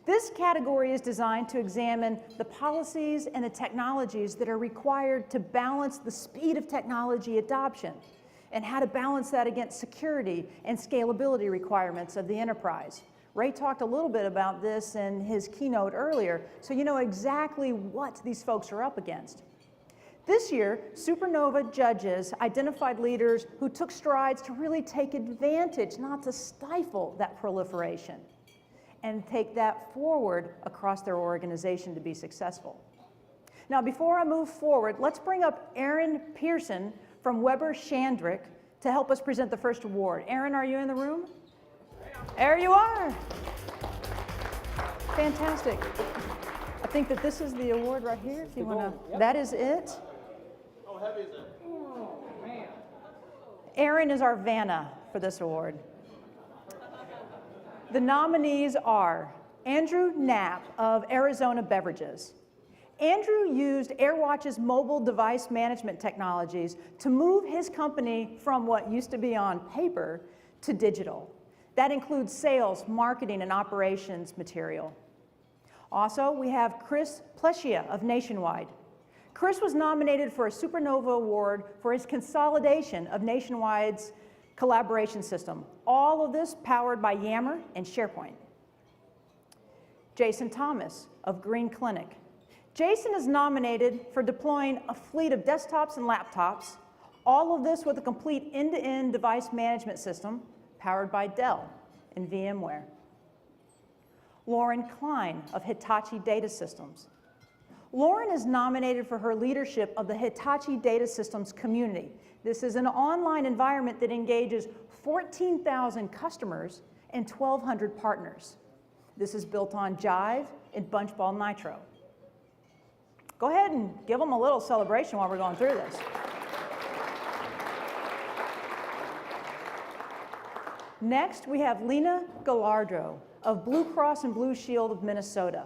This category is designed to examine the policies and the technologies that are required to balance the speed of technology adoption and how to balance that against security and scalability requirements of the enterprise. Ray talked a little bit about this in his keynote earlier, so you know exactly what these folks are up against. This year, SuperNova judges identified leaders who took strides to really take advantage, not to stifle that proliferation, and take that forward across their organization to be successful. Now, before I move forward, let's bring up Aaron Pearson from Weber Shandrick to help us present the first award. Aaron, are you in the room? There you are. Fantastic. I think that this is the award right here, if you want to. Yep. That is it. How heavy is it? Oh, man. Aaron is our Vanna for this award. The nominees are Andrew Knapp of Arizona Beverages. Andrew used AirWatch's mobile device management technologies to move his company from what used to be on paper to digital. That includes sales, marketing, and operations material. Also, we have Chris Pleschia of Nationwide. Chris was nominated for a SuperNova Award for his consolidation of Nationwide's collaboration system. All of this powered by Yammer and SharePoint. Jason Thomas of Green Clinic. Jason is nominated for deploying a fleet of desktops and laptops, all of this with a complete end-to-end device management system powered by Dell and VMware. Lauren Klein of Hitachi Data Systems. Lauren is nominated for her leadership of the Hitachi Data Systems community. This is an online environment that engages 14,000 customers and 1,200 partners. This is built on Jive and Bunchball Nitro. Go ahead and give them a little celebration while we're going through this. Next, we have Lena Gallardo of Blue Cross and Blue Shield of Minnesota.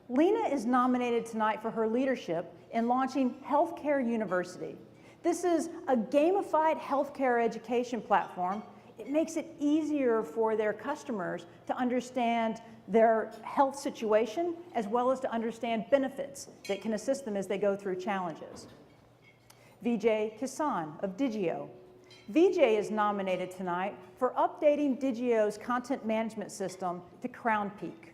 Lena is nominated tonight for her leadership in launching Healthcare University. This is a gamified healthcare education platform. It makes it easier for their customers to understand their health situation, as well as to understand benefits that can assist them as they go through challenges. Vijay Kisan of Digio. Vijay is nominated tonight for updating Digio's content management system to Crown Peak.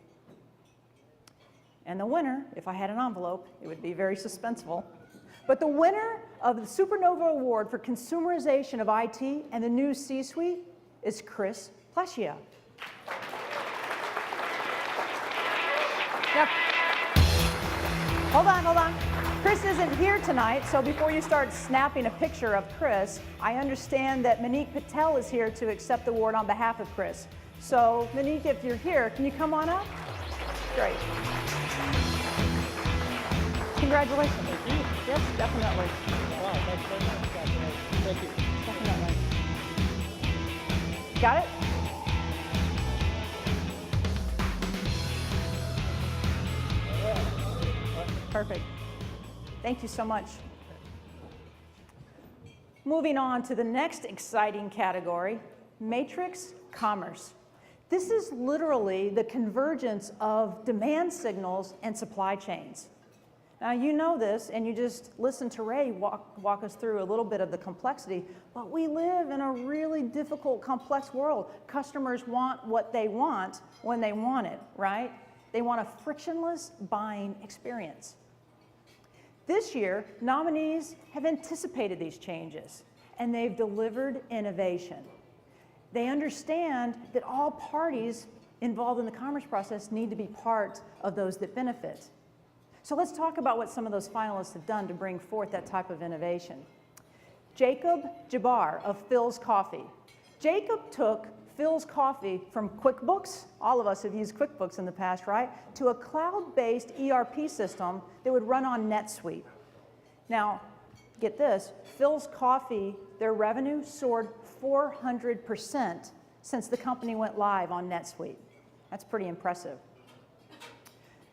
And the winner, if I had an envelope, it would be very suspenseful, but the winner of the SuperNova Award for Consumerization of IT and the new C-Suite is Chris Plashia. Now, hold on. Chris isn't here tonight, so before you start snapping a picture of Chris, I understand that Monique Patel is here to accept the award on behalf of Chris. So, Monique, if you're here, can you come on up? Great. Congratulations. Yes, definitely. Wow, thanks very much. Thank you. Definitely. Got it? Perfect. Thank you so much. Moving on to the next exciting category, Matrix Commerce. This is literally the convergence of demand signals and supply chains. Now, you know this, and you just listened to Ray walk us through a little bit of the complexity, but we live in a really difficult, complex world. Customers want what they want when they want it, right? They want a frictionless buying experience. This year, nominees have anticipated these changes, and they've delivered innovation. They understand that all parties involved in the commerce process need to be part of those that benefit. So let's talk about what some of those finalists have done to bring forth that type of innovation. Jacob Jabbar of Phil's Coffee. Jacob took Phil's Coffee from QuickBooks, all of us have used QuickBooks in the past, right, to a cloud-based ERP system that would run on NetSuite. Now, get this, Phil's Coffee, their revenue soared 400% since the company went live on NetSuite. That's pretty impressive.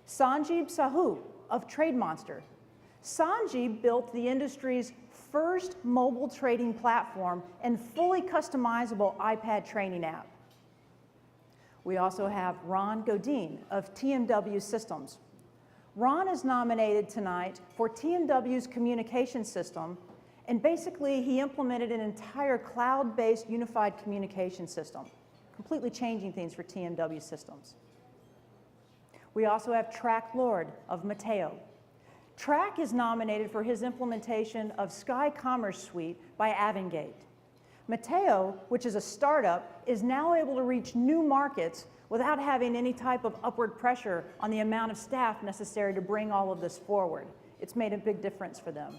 Sanjeev Sahu of TradeMonster. Sanjeev built the industry's first mobile trading platform and fully customizable iPad training app. We also have Ron Godin of TMW Systems. Ron is nominated tonight for TMW's communication system, and basically he implemented an entire cloud-based unified communication system, completely changing things for TMW Systems. We also have Track Lord of Mateo. Track is nominated for his implementation of Sky Commerce Suite by Avangate. Mateo, which is a startup, is now able to reach new markets without having any type of upward pressure on the amount of staff necessary to bring all of this forward. It's made a big difference for them.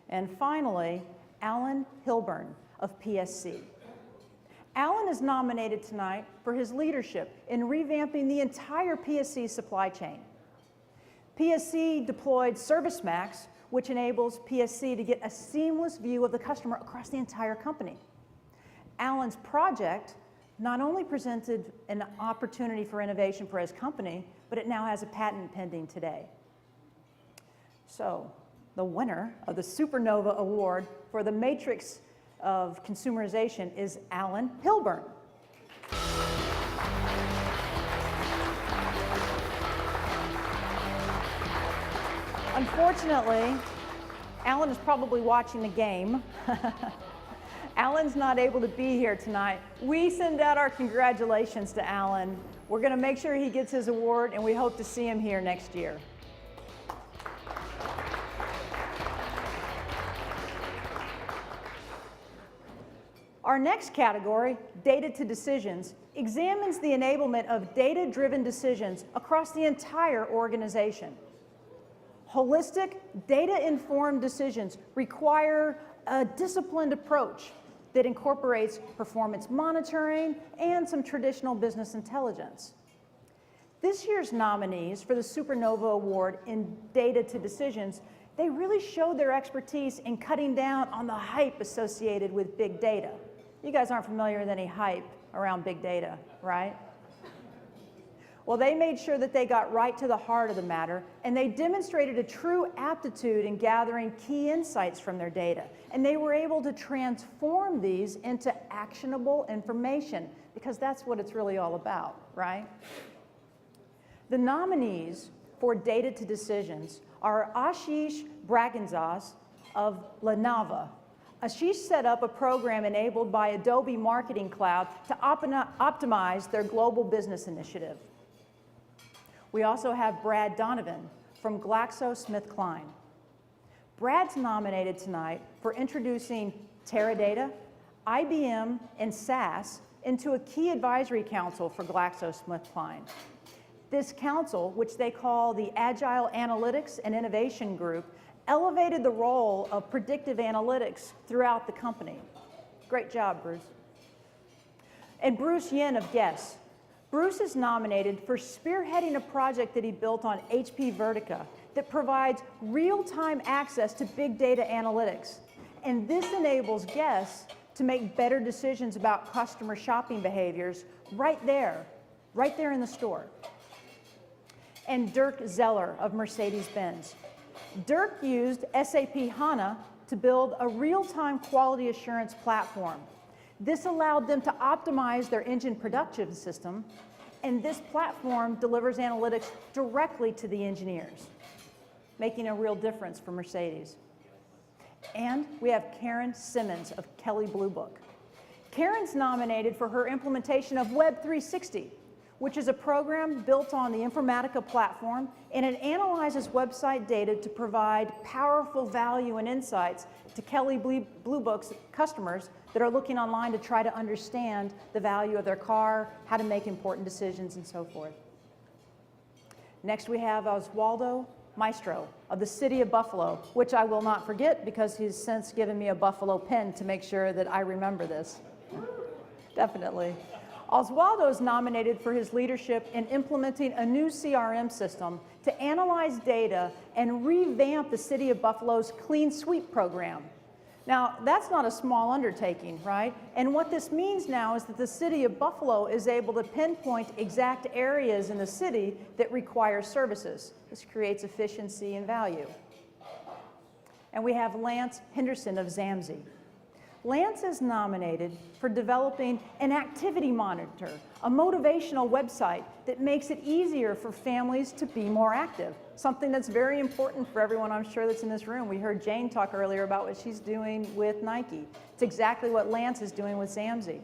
And finally, Alan Hilburn of PSC. Alan is nominated tonight for his leadership in revamping the entire PSC supply chain. PSC deployed ServiceMax, which enables PSC to get a seamless view of the customer across the entire company. Alan's project not only presented an opportunity for innovation for his company, but it now has a patent pending today. So, the winner of the SuperNova Award for the Matrix of Consumerization is Alan Hilburn. Unfortunately, Alan is probably watching the game. Alan's not able to be here tonight. We send out our congratulations to Alan. We're going to make sure he gets his award, and we hope to see him here next year. Our next category, Data to Decisions, examines the enablement of data-driven decisions across the entire organization. Holistic, data-informed decisions require a disciplined approach that incorporates performance monitoring and some traditional business intelligence. This year's nominees for the SuperNova Award in Data to Decisions, they really showed their expertise in cutting down on the hype associated with big data. You guys aren't familiar with any hype around big data, right? Well, they made sure that they got right to the heart of the matter, and they demonstrated a true aptitude in gathering key insights from their data. And they were able to transform these into actionable information, because that's what it's really all about, right? The nominees for Data to Decisions are Ashish Braganzas of Lenovo. Ashish set up a program enabled by Adobe Marketing Cloud to optimize their global business initiative. We also have Brad Donovan from GlaxoSmithKline. Brad's nominated tonight for introducing Teradata, IBM, and SAS into a key advisory council for GlaxoSmithKline. This council, which they call the Agile Analytics and Innovation Group, elevated the role of predictive analytics throughout the company. Great job, Bruce. And Bruce Yin of Guess. Bruce is nominated for spearheading a project that he built on HP Vertica that provides real-time access to big data analytics. And this enables Guess to make better decisions about customer shopping behaviors right there in the store. And Dirk Zeller of Mercedes-Benz. Dirk used SAP HANA to build a real-time quality assurance platform. This allowed them to optimize their engine production system, and this platform delivers analytics directly to the engineers, making a real difference for Mercedes. And we have Karen Simmons of Kelley Blue Book. Karen's nominated for her implementation of Web 360, which is a program built on the Informatica platform, and it analyzes website data to provide powerful value and insights to Kelley Blue Book's customers that are looking online to try to understand the value of their car, how to make important decisions, and so forth. Next, we have Oswaldo Maestro of the City of Buffalo, which I will not forget because he's since given me a Buffalo pen to make sure that I remember this. Definitely. Oswaldo is nominated for his leadership in implementing a new CRM system to analyze data and revamp the City of Buffalo's Clean Sweep program. Now, that's not a small undertaking, right? And what this means now is that the City of Buffalo is able to pinpoint exact areas in the city that require services. This creates efficiency and value. And we have Lance Henderson of Zamzi. Lance is nominated for developing an activity monitor, a motivational website that makes it easier for families to be more active, something that's very important for everyone, I'm sure, that's in this room. We heard Jane talk earlier about what she's doing with Nike. It's exactly what Lance is doing with Zamzi.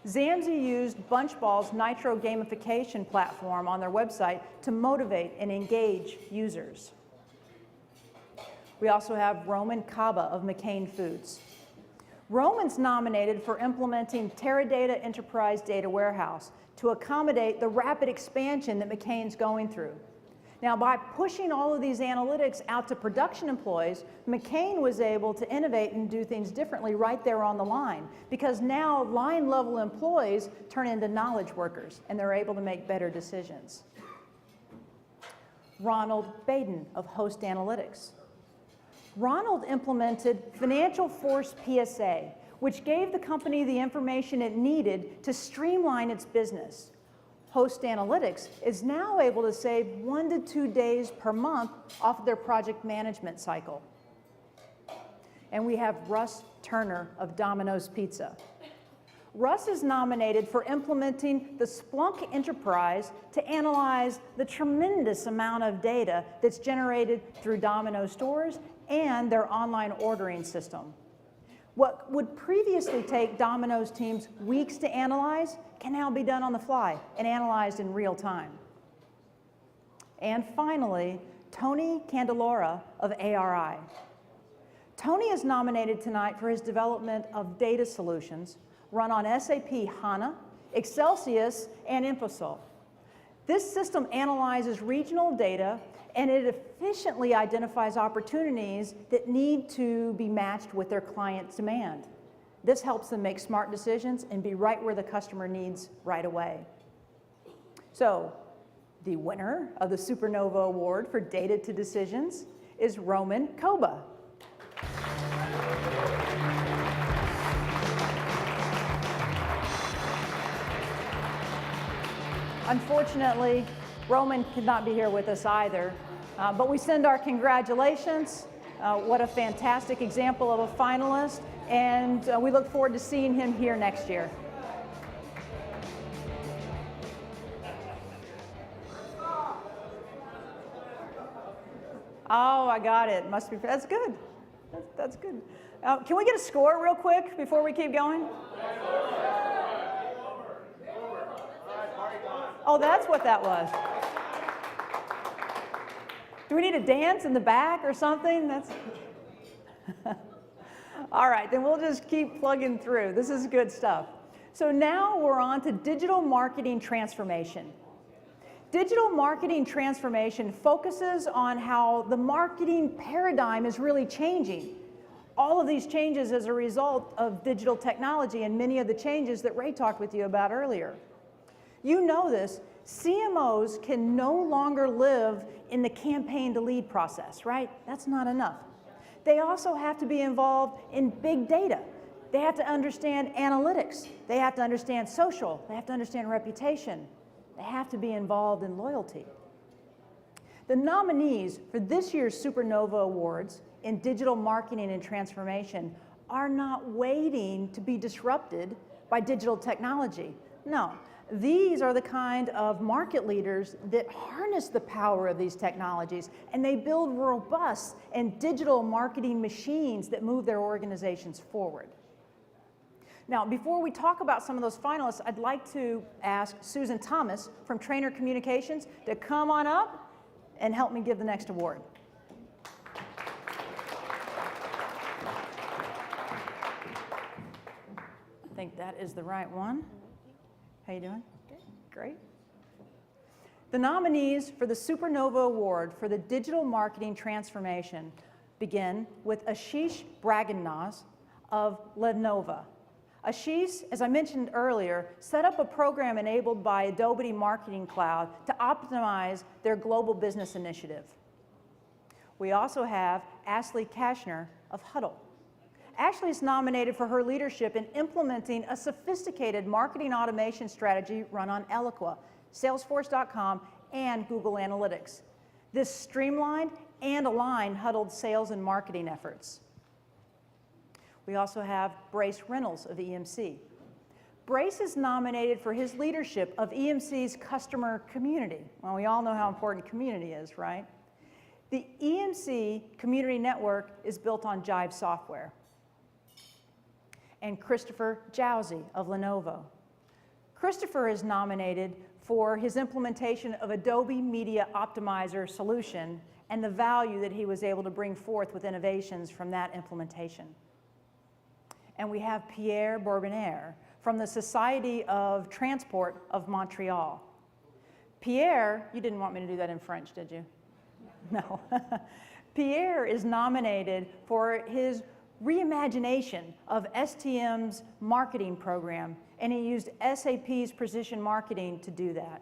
Zamzi used Bunchball's Nitro gamification platform on their website to motivate and engage users. We also have Roman Kaba of McCain Foods. Roman's nominated for implementing Teradata Enterprise Data Warehouse to accommodate the rapid expansion that McCain's going through. Now, by pushing all of these analytics out to production employees, McCain was able to innovate and do things differently right there on the line, because now line-level employees turn into knowledge workers, and they're able to make better decisions. Ronald Baden of Host Analytics. Ronald implemented Financial Force PSA, which gave the company the information it needed to streamline its business. Host Analytics is now able to save 1 to 2 days per month off of their project management cycle. And we have Russ Turner of Domino's Pizza. Russ is nominated for implementing the Splunk Enterprise to analyze the tremendous amount of data that's generated through Domino's stores and their online ordering system. What would previously take Domino's teams weeks to analyze can now be done on the fly and analyzed in real time. And finally, Tony Candelora of ARI. Tony is nominated tonight for his development of data solutions run on SAP HANA, Excelsius, and Infosol. This system analyzes regional data and it efficiently identifies opportunities that need to be matched with their client's demand. This helps them make smart decisions and be right where the customer needs right away. So, the winner of the SuperNova Award for Data to Decisions is Roman Koba. Unfortunately, Roman could not be here with us either, but we send our congratulations. What a fantastic example of a finalist, and we look forward to seeing him here next year. Oh, I got it. Must be. That's good. That's good. Can we get a score real quick before we keep going? Oh, that's what that was. Do we need a dance in the back or something? That's all right, then we'll just keep plugging through. This is good stuff. So now we're on to digital marketing transformation. Digital marketing transformation focuses on how the marketing paradigm is really changing. All of these changes as a result of digital technology and many of the changes that Ray talked with you about earlier. You know this, CMOs can no longer live in the campaign to lead process, right? That's not enough. They also have to be involved in big data. They have to understand analytics. They have to understand social. They have to understand reputation. They have to be involved in loyalty. The nominees for this year's SuperNova Awards in digital marketing and transformation are not waiting to be disrupted by digital technology. No, these are the kind of market leaders that harness the power of these technologies, and they build robust and digital marketing machines that move their organizations forward. Now, before we talk about some of those finalists, I'd like to ask Susan Thomas from Trainer Communications to come on up and help me give the next award. I think that is the right one. How you doing? Good. Great. The nominees for the SuperNova Award for the Digital Marketing Transformation begin with Ashish Bragannaz of Lenovo. Ashish, as I mentioned earlier, set up a program enabled by Adobe Marketing Cloud to optimize their global business initiative. We also have Ashley Kashner of Huddle. Ashley is nominated for her leadership in implementing a sophisticated marketing automation strategy run on Eloqua, Salesforce.com, and Google Analytics. This streamlined and aligned Huddled sales and marketing efforts. We also have Brace Reynolds of EMC. Brace is nominated for his leadership of EMC's customer community. Well, we all know how important community is, right? The EMC community network is built on Jive software. And Christopher Jowsey of Lenovo. Christopher is nominated for his implementation of Adobe Media Optimizer solution and the value that he was able to bring forth with innovations from that implementation. And we have Pierre Bourbonnaire from the Society of Transport of Montreal. Pierre, you didn't want me to do that in French, did you? No. Pierre is nominated for his reimagination of STM's marketing program, and he used SAP's precision marketing to do that.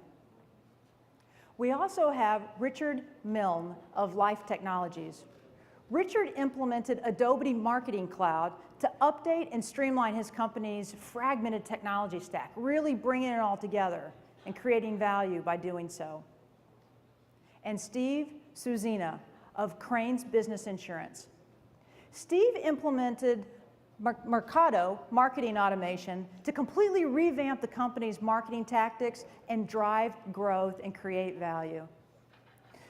We also have Richard Milne of Life Technologies. Richard implemented Adobe Marketing Cloud to update and streamline his company's fragmented technology stack, really bringing it all together and creating value by doing so. And Steve Suzina of Cranes Business Insurance. Steve implemented Mercado marketing automation to completely revamp the company's marketing tactics and drive growth and create value.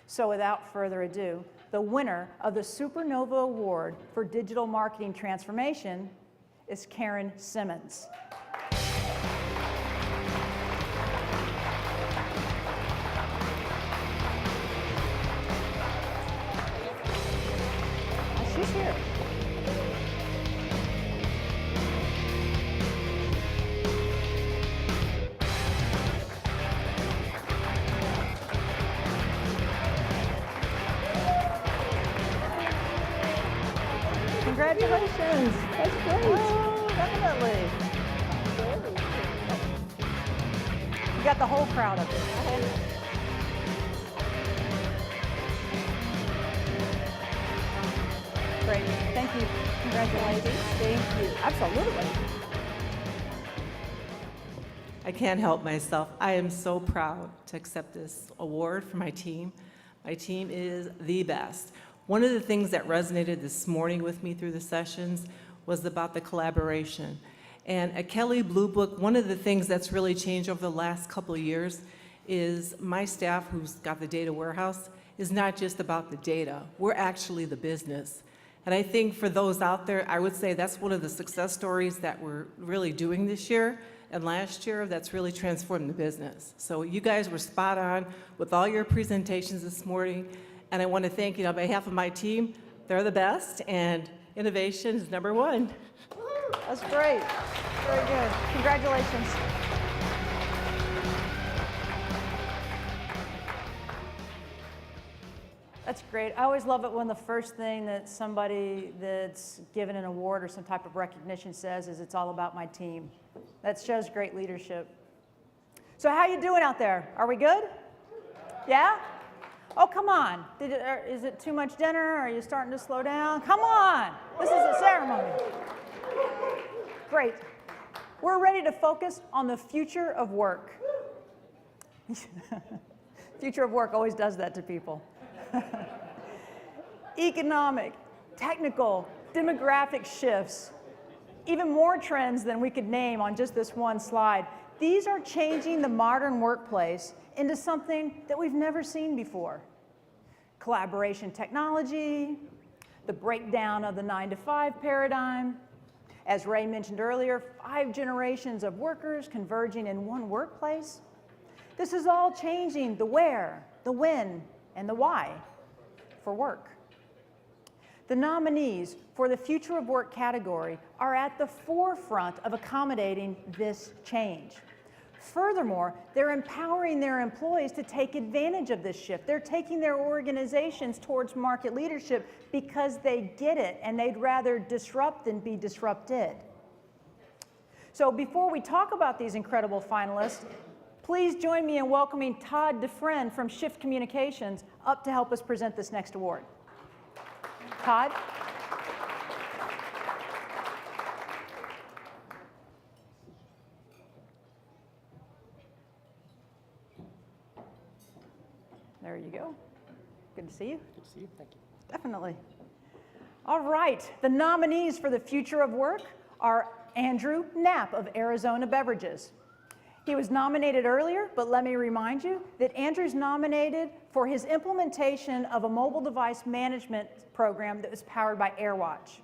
So without further ado, the winner of the SuperNova Award for Digital Marketing Transformation is Karen Simmons. She's here. Congratulations. That's great. Oh, definitely. You got the whole crowd up there. Great. Thank you. Congratulations. Thank you. Absolutely. I can't help myself. I am so proud to accept this award for my team. My team is the best. One of the things that resonated this morning with me through the sessions was about the collaboration. And at Kelley Blue Book, one of the things that's really changed over the last couple of years is my staff, who's got the data warehouse, is not just about the data. We're actually the business. And I think for those out there, I would say that's one of the success stories that we're really doing this year and last year that's really transformed the business. So you guys were spot on with all your presentations this morning. And I want to thank you on behalf of my team. They're the best, and innovation is number one. That's great. Very good. Congratulations. That's great. I always love it when the first thing that somebody that's given an award or some type of recognition says is it's all about my team. That shows great leadership. So how you doing out there? Are we good? Yeah? Oh, come on. Is it too much dinner? Are you starting to slow down? Come on. This is a ceremony. Great. We're ready to focus on the future of work. Future of work always does that to people. Economic, technical, demographic shifts, even more trends than we could name on just this one slide. These are changing the modern workplace into something that we've never seen before. Collaboration technology, the breakdown of the 9-to-5 paradigm. As Ray mentioned earlier, 5 generations of workers converging in one workplace. This is all changing the where, the when, and the why for work. The nominees for the Future of Work category are at the forefront of accommodating this change. Furthermore, they're empowering their employees to take advantage of this shift. They're taking their organizations towards market leadership because they get it and they'd rather disrupt than be disrupted. So before we talk about these incredible finalists, please join me in welcoming Todd DeFriend from Shift Communications up to help us present this next award. Todd? There you go. Good to see you. Good to see you. Thank you. Definitely. All right. The nominees for the Future of Work are Andrew Knapp of Arizona Beverages. He was nominated earlier, but let me remind you that Andrew's nominated for his implementation of a mobile device management program that was powered by AirWatch.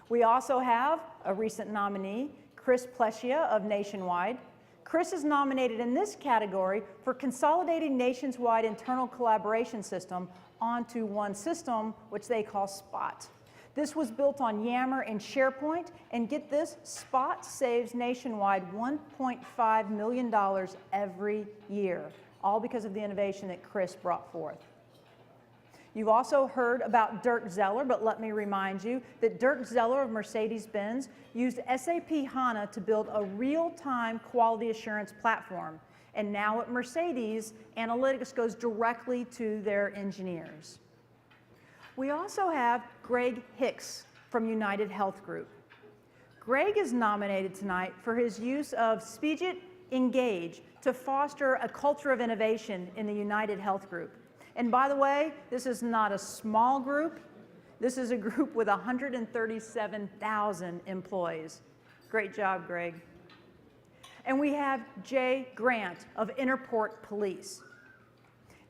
We also have a recent nominee, Chris Plesia of Nationwide. Chris is nominated in this category for consolidating nationwide internal collaboration system onto one system, which they call Spot. This was built on Yammer and SharePoint, and get this, Spot saves Nationwide $1.5 million every year, all because of the innovation that Chris brought forth. You've also heard about Dirk Zeller, but let me remind you that Dirk Zeller of Mercedes-Benz used SAP HANA to build a real-time quality assurance platform. And now at Mercedes, analytics goes directly to their engineers. We also have Greg Hicks from United Health Group. Greg is nominated tonight for his use of Spiegit Engage to foster a culture of innovation in the United Health Group. And by the way, this is not a small group. This is a group with 137,000 employees. Great job, Greg. And we have Jay Grant of Interport Police.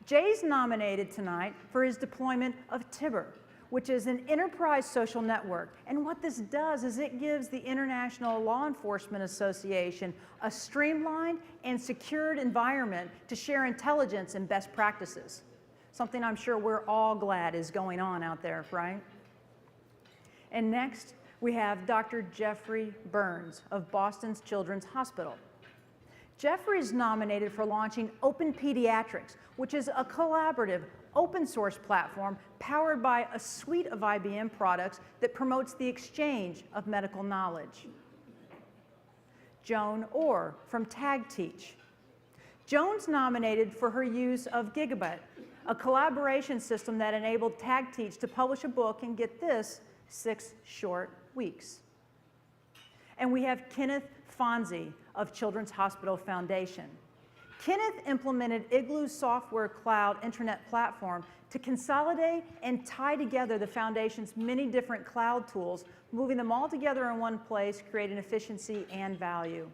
Jay's nominated tonight for his deployment of Tibber, which is an enterprise social network. And what this does is it gives the International Law Enforcement Association a streamlined and secured environment to share intelligence and best practices. Something I'm sure we're all glad is going on out there, right? And next, we have Dr. Jeffrey Burns of Boston's Children's Hospital. Jeffrey is nominated for launching Open Pediatrics, which is a collaborative, open source platform powered by a suite of IBM products that promotes the exchange of medical knowledge. Joan Orr from TagTeach. Joan's nominated for her use of Gigabit, a collaboration system that enabled TagTeach to publish a book in, get this, 6 short weeks. And we have Kenneth Fonzie of Children's Hospital Foundation. Kenneth implemented Igloo's software cloud internet platform to consolidate and tie together the Foundation's many different cloud tools, moving them all together in one place, creating efficiency and value.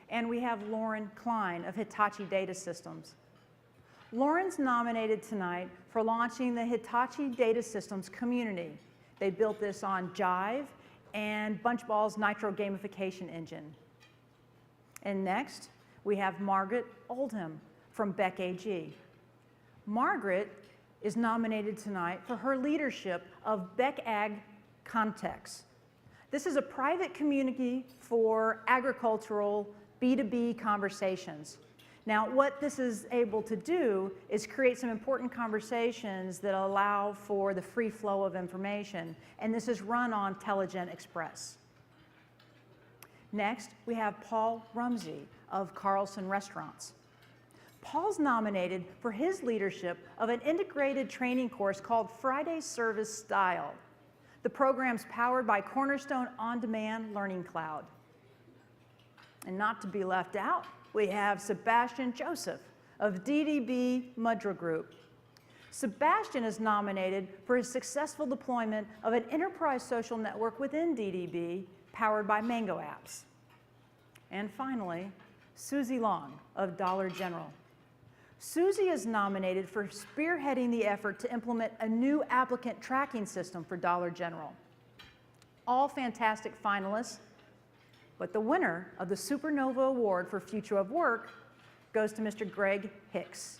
And we have Lauren Klein of Hitachi Data Systems. Lauren's nominated tonight for launching the Hitachi Data Systems community. They built this on Jive and Bunchball's Nitro gamification engine. And next, we have Margaret Oldham from Beck AG. Margaret is nominated tonight for her leadership of Beck Ag Context. This is a private community for agricultural B2B conversations. Now, what this is able to do is create some important conversations that allow for the free flow of information, and this is run on Telligent Express. Next, we have Paul Rumsey of Carlson Restaurants. Paul's nominated for his leadership of an integrated training course called Friday Service Style. The program's powered by Cornerstone On-Demand Learning Cloud. And not to be left out, we have Sebastian Joseph of DDB Mudra Group. Sebastian is nominated for his successful deployment of an enterprise social network within DDB powered by Mango Apps. And finally, Susie Long of Dollar General. Susie is nominated for spearheading the effort to implement a new applicant tracking system for Dollar General. All fantastic finalists, but the winner of the SuperNova Award for Future of Work goes to Mr. Greg Hicks.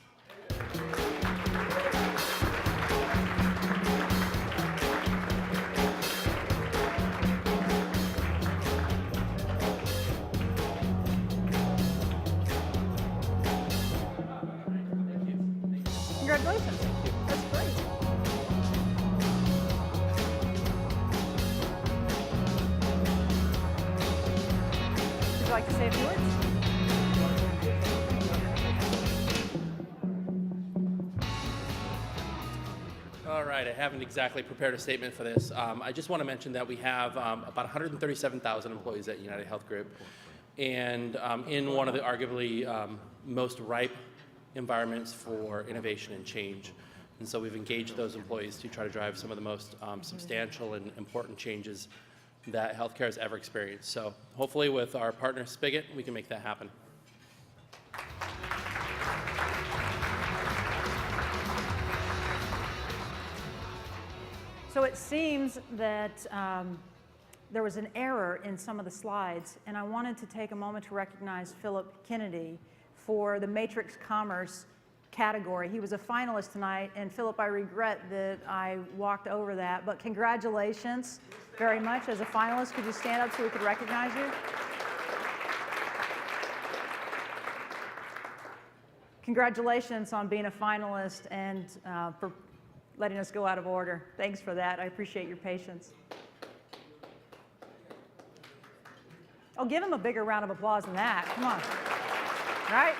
Congratulations. That's great. Would you like to say a few words? All right, I haven't exactly prepared a statement for this. I just want to mention that we have about 137,000 employees at United Health Group, and in one of the arguably most ripe environments for innovation and change. And so we've engaged those employees to try to drive some of the most substantial and important changes that healthcare has ever experienced. So hopefully with our partner Spigot, we can make that happen. So it seems that there was an error in some of the slides, and I wanted to take a moment to recognize Philip Kennedy for the Matrix Commerce category. He was a finalist tonight, and Philip, I regret that I walked over that, but congratulations very much as a finalist. Could you stand up so we could recognize you? Congratulations on being a finalist and for letting us go out of order. Thanks for that. I appreciate your patience. Oh, give him a bigger round of applause than that. Come on. Right?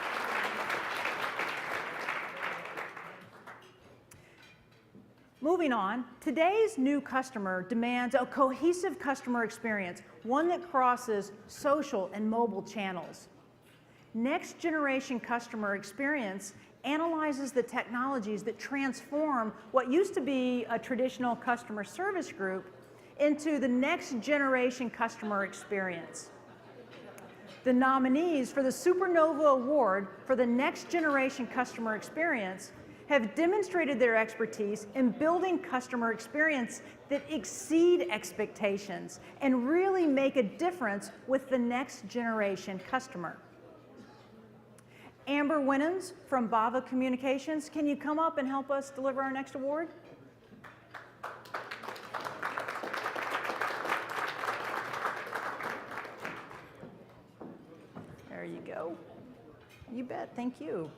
Moving on, today's new customer demands a cohesive customer experience, one that crosses social and mobile channels. Next generation customer experience analyzes the technologies that transform what used to be a traditional customer service group into the next generation customer experience. The nominees for the SuperNova Award for the Next Generation Customer Experience have demonstrated their expertise in building customer experience that exceed expectations and really make a difference with the next generation customer. Amber Winans from Bava Communications, can you come up and help us deliver our next award? There you go. You bet, thank you.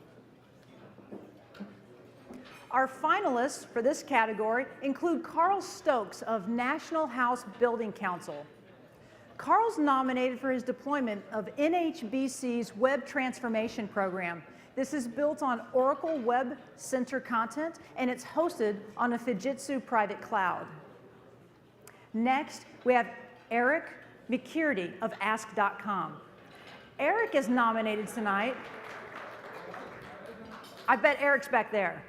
Our finalists for this category include Carl Stokes of National House Building Council. Carl's nominated for his deployment of NHBC's Web Transformation Program. This is built on Oracle Web Center content, and it's hosted on a Fujitsu private cloud. Next, we have Eric McCurdy of Ask.com. Eric is nominated tonight. I bet Eric's back there.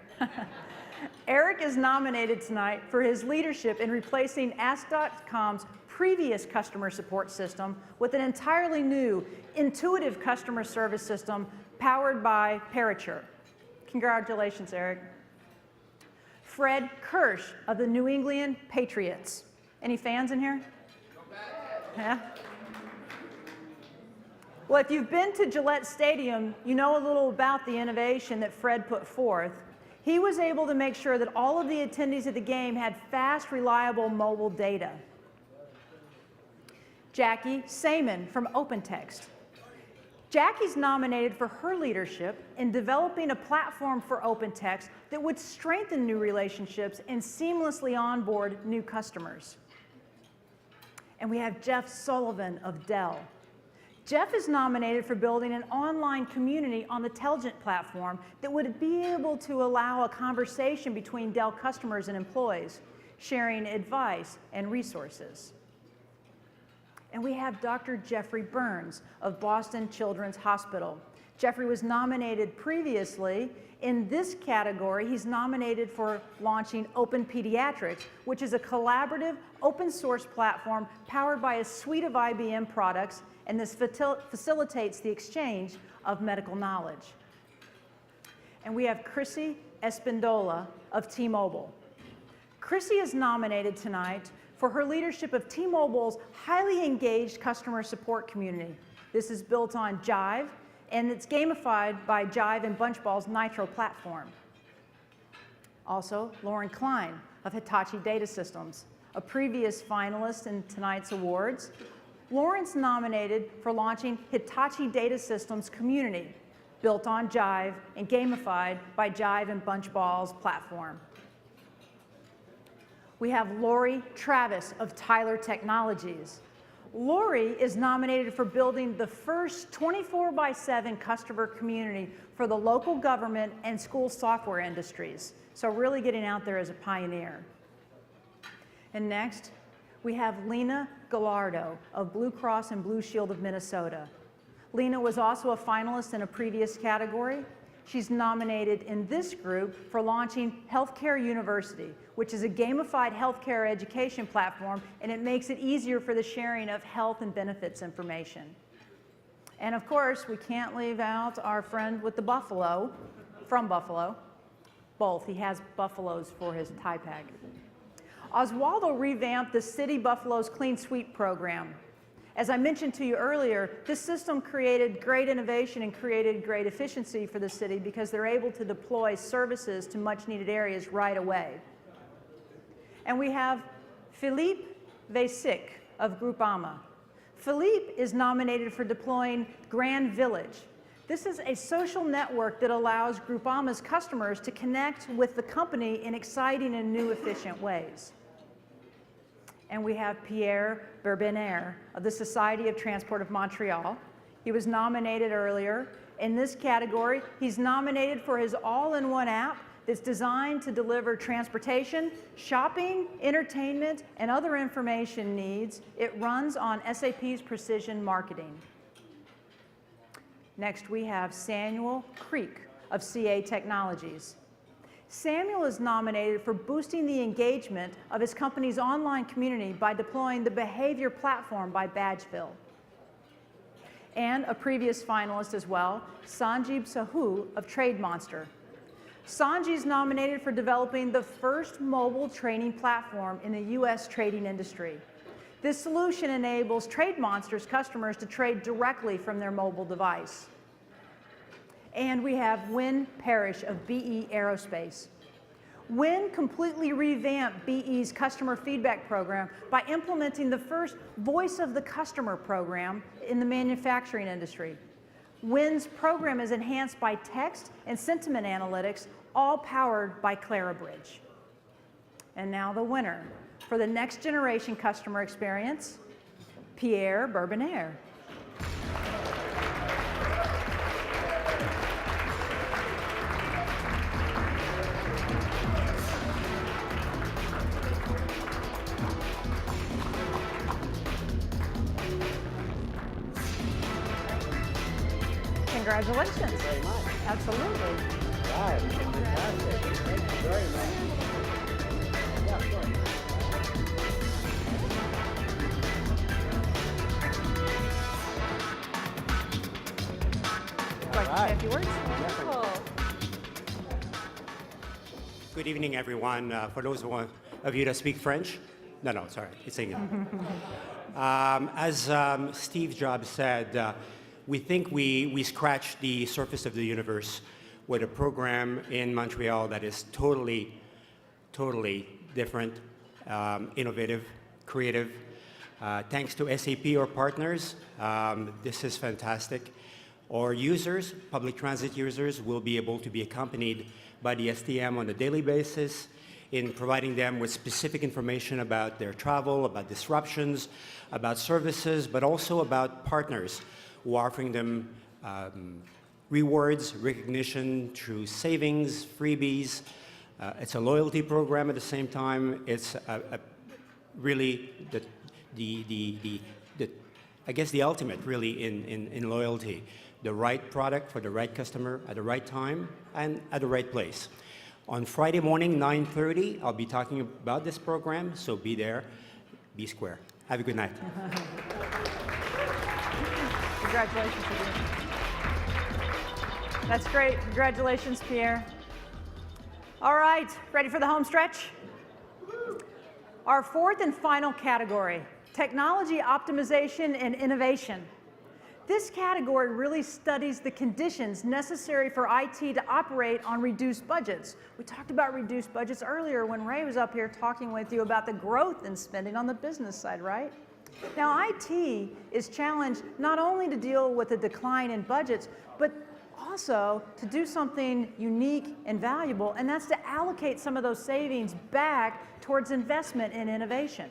Eric is nominated tonight for his leadership in replacing Ask.com's previous customer support system with an entirely new, intuitive customer service system powered by Parature. Congratulations, Eric. Fred Kirsch of the New England Patriots. Any fans in here? Yeah? Well, if you've been to Gillette Stadium, you know a little about the innovation that Fred put forth. He was able to make sure that all of the attendees at the game had fast, reliable mobile data. Jackie Saman from OpenText. Jackie's nominated for her leadership in developing a platform for OpenText that would strengthen new relationships and seamlessly onboard new customers. And we have Jeff Sullivan of Dell. Jeff is nominated for building an online community on the Telgent platform that would be able to allow a conversation between Dell customers and employees, sharing advice and resources. And we have Dr. Jeffrey Burns of Boston Children's Hospital. Jeffrey was nominated previously. In this category, he's nominated for launching Open Pediatrics, which is a collaborative open source platform powered by a suite of IBM products, and this facilitates the exchange of medical knowledge. And we have Chrissy Espindola of T-Mobile. Chrissy is nominated tonight for her leadership of T-Mobile's highly engaged customer support community. This is built on Jive, and it's gamified by Jive and Bunchball's Nitro platform. Also, Lauren Klein of Hitachi Data Systems, a previous finalist in tonight's awards. Lauren's nominated for launching Hitachi Data Systems Community, built on Jive and gamified by Jive and Bunchball's platform. We have Lori Travis of Tyler Technologies. Lori is nominated for building the first 24/7 customer community for the local government and school software industries. So really getting out there as a pioneer. And next, we have Lena Gallardo of Blue Cross and Blue Shield of Minnesota. Lena was also a finalist in a previous category. She's nominated in this group for launching Healthcare University, which is a gamified healthcare education platform, and it makes it easier for the sharing of health and benefits information. And of course, we can't leave out our friend with the buffalo, from Buffalo. Both, he has buffaloes for his tie pack. Oswaldo revamped the City Buffalo's Clean Sweep program. As I mentioned to you earlier, this system created great innovation and created great efficiency for the city because they're able to deploy services to much needed areas right away. And we have Philippe Vesic of Groupama. Philippe is nominated for deploying Grand Village. This is a social network that allows Groupama's customers to connect with the company in exciting and new efficient ways. And we have Pierre Berbener of the Society of Transport of Montreal. He was nominated earlier. In this category, he's nominated for his all-in-one app that's designed to deliver transportation, shopping, entertainment, and other information needs. It runs on SAP's Precision Marketing. Next, we have Samuel Creek of CA Technologies. Samuel is nominated for boosting the engagement of his company's online community by deploying the Behavior Platform by Badgeville. And a previous finalist as well, Sanjeev Sahu of TradeMonster. Sanji's nominated for developing the first mobile training platform in the U.S. trading industry. This solution enables Trade Monster's customers to trade directly from their mobile device. And we have Wynn Parrish of BE Aerospace. Wynn completely revamped BE's customer feedback program by implementing the first Voice of the Customer program in the manufacturing industry. Wynn's program is enhanced by text and sentiment analytics, all powered by Clarabridge. And now the winner for the next generation customer experience, Pierre Bourbonnaire. Congratulations. Thank you very much. Absolutely. Wow, fantastic. Thank you very much. Yeah, of course. Would you like to say a few words? Good evening, everyone. For those of you that speak French, no, sorry, it's English. As Steve Jobs said, we think we scratched the surface of the universe with a program in Montreal that is totally different, innovative, creative. Thanks to SAP, our partners, this is fantastic. Our users, public transit users, will be able to be accompanied by the STM on a daily basis in providing them with specific information about their travel, about disruptions, about services, but also about partners who are offering them rewards, recognition through savings, freebies. It's a loyalty program at the same time. It's really I guess the ultimate really in loyalty. The right product for the right customer at the right time and at the right place. On Friday morning, 9:30, I'll be talking about this program, so be there, be square. Have a good night. Congratulations again. That's great. Congratulations, Pierre. All right, ready for the home stretch? Our fourth and final category, technology optimization and innovation. This category really studies the conditions necessary for IT to operate on reduced budgets. We talked about reduced budgets earlier when Ray was up here talking with you about the growth in spending on the business side, right? Now, IT is challenged not only to deal with the decline in budgets, but also to do something unique and valuable, and that's to allocate some of those savings back towards investment in innovation.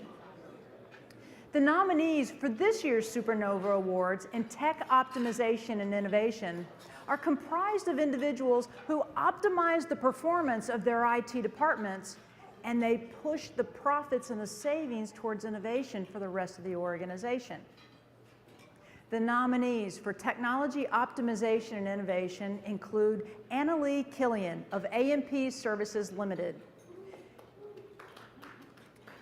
The nominees for this year's SuperNova Awards in Tech Optimization and Innovation are comprised of individuals who optimize the performance of their IT departments, and they push the profits and the savings towards innovation for the rest of the organization. The nominees for Technology Optimization and Innovation include Annalee Killian of AMP Services Limited.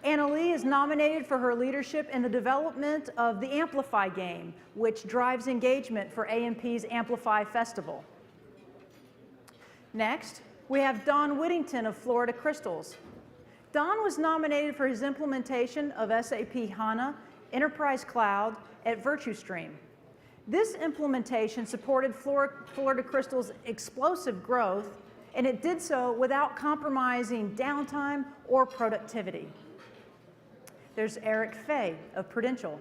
Annalee is nominated for her leadership in the development of the Amplify game, which drives engagement for AMP's Amplify Festival. Next, we have Don Whittington of Florida Crystals. Don was nominated for his implementation of SAP HANA Enterprise Cloud at VirtuStream. This implementation supported Florida Crystal's explosive growth, and it did so without compromising downtime or productivity. There's Eric Fay of Prudential.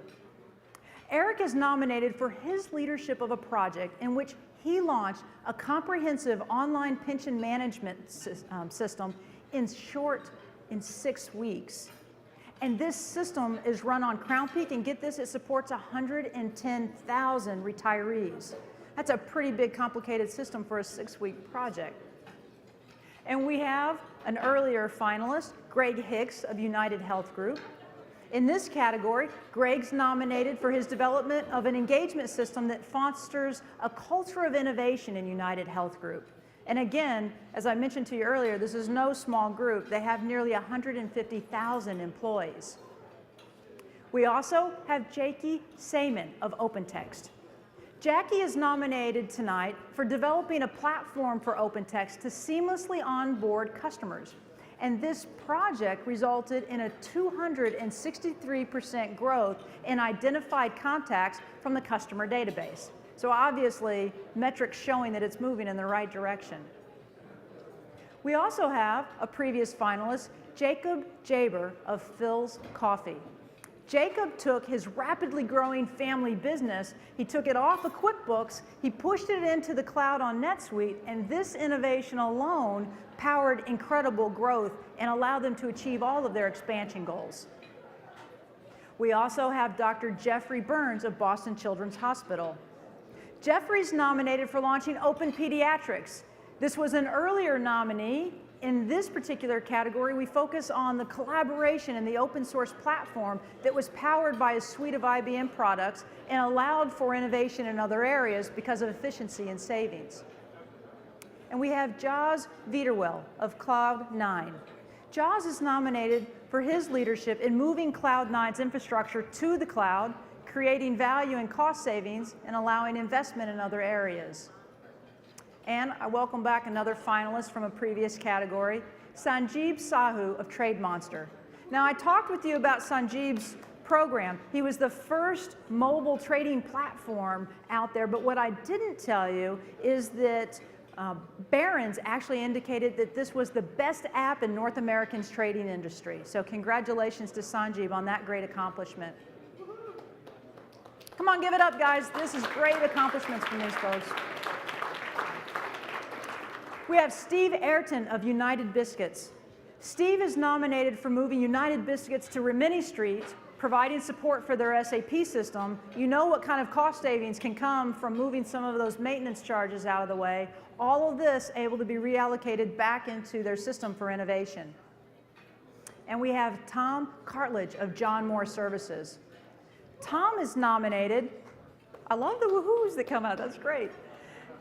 Eric is nominated for his leadership of a project in which he launched a comprehensive online pension management system in 6 weeks. And this system is run on Crown Peak, and get this, it supports 110,000 retirees. That's a pretty big, complicated system for a 6-week project. And we have an earlier finalist, Greg Hicks of United Health Group. In this category, Greg's nominated for his development of an engagement system that fosters a culture of innovation in United Health Group. And again, as I mentioned to you earlier, this is no small group. They have nearly 150,000 employees. We also have Jakey Sayman of OpenText. Jackie is nominated tonight for developing a platform for OpenText to seamlessly onboard customers. And this project resulted in a 263% growth in identified contacts from the customer database. So obviously, metrics showing that it's moving in the right direction. We also have a previous finalist, Jacob Jaber of Phil's Coffee. Jacob took his rapidly growing family business, he took it off of QuickBooks, he pushed it into the cloud on NetSuite, and this innovation alone powered incredible growth and allowed them to achieve all of their expansion goals. We also have Dr. Jeffrey Burns of Boston Children's Hospital. Jeffrey's nominated for launching Open Pediatrics. This was an earlier nominee. In this particular category, we focus on the collaboration and the open source platform that was powered by a suite of IBM products and allowed for innovation in other areas because of efficiency and savings. And we have Joz Viderwell of Cloud9. Joz is nominated for his leadership in moving Cloud9's infrastructure to the cloud, creating value and cost savings, and allowing investment in other areas. And I welcome back another finalist from a previous category, Sanjeev Sahu of TradeMonster. Now, I talked with you about Sanjeev's program. He was the first mobile trading platform out there, but what I didn't tell you is that Barron's actually indicated that this was the best app in North American's trading industry. So congratulations to Sanjeev on that great accomplishment. Come on, give it up, guys. This is great accomplishments from these folks. We have Steve Ayrton of United Biscuits. Steve is nominated for moving United Biscuits to Rimini Street, providing support for their SAP system. You know what kind of cost savings can come from moving some of those maintenance charges out of the way. All of this able to be reallocated back into their system for innovation. And we have Tom Cartledge of John Moore Services. Tom is nominated. I love the woohoos that come out. That's great.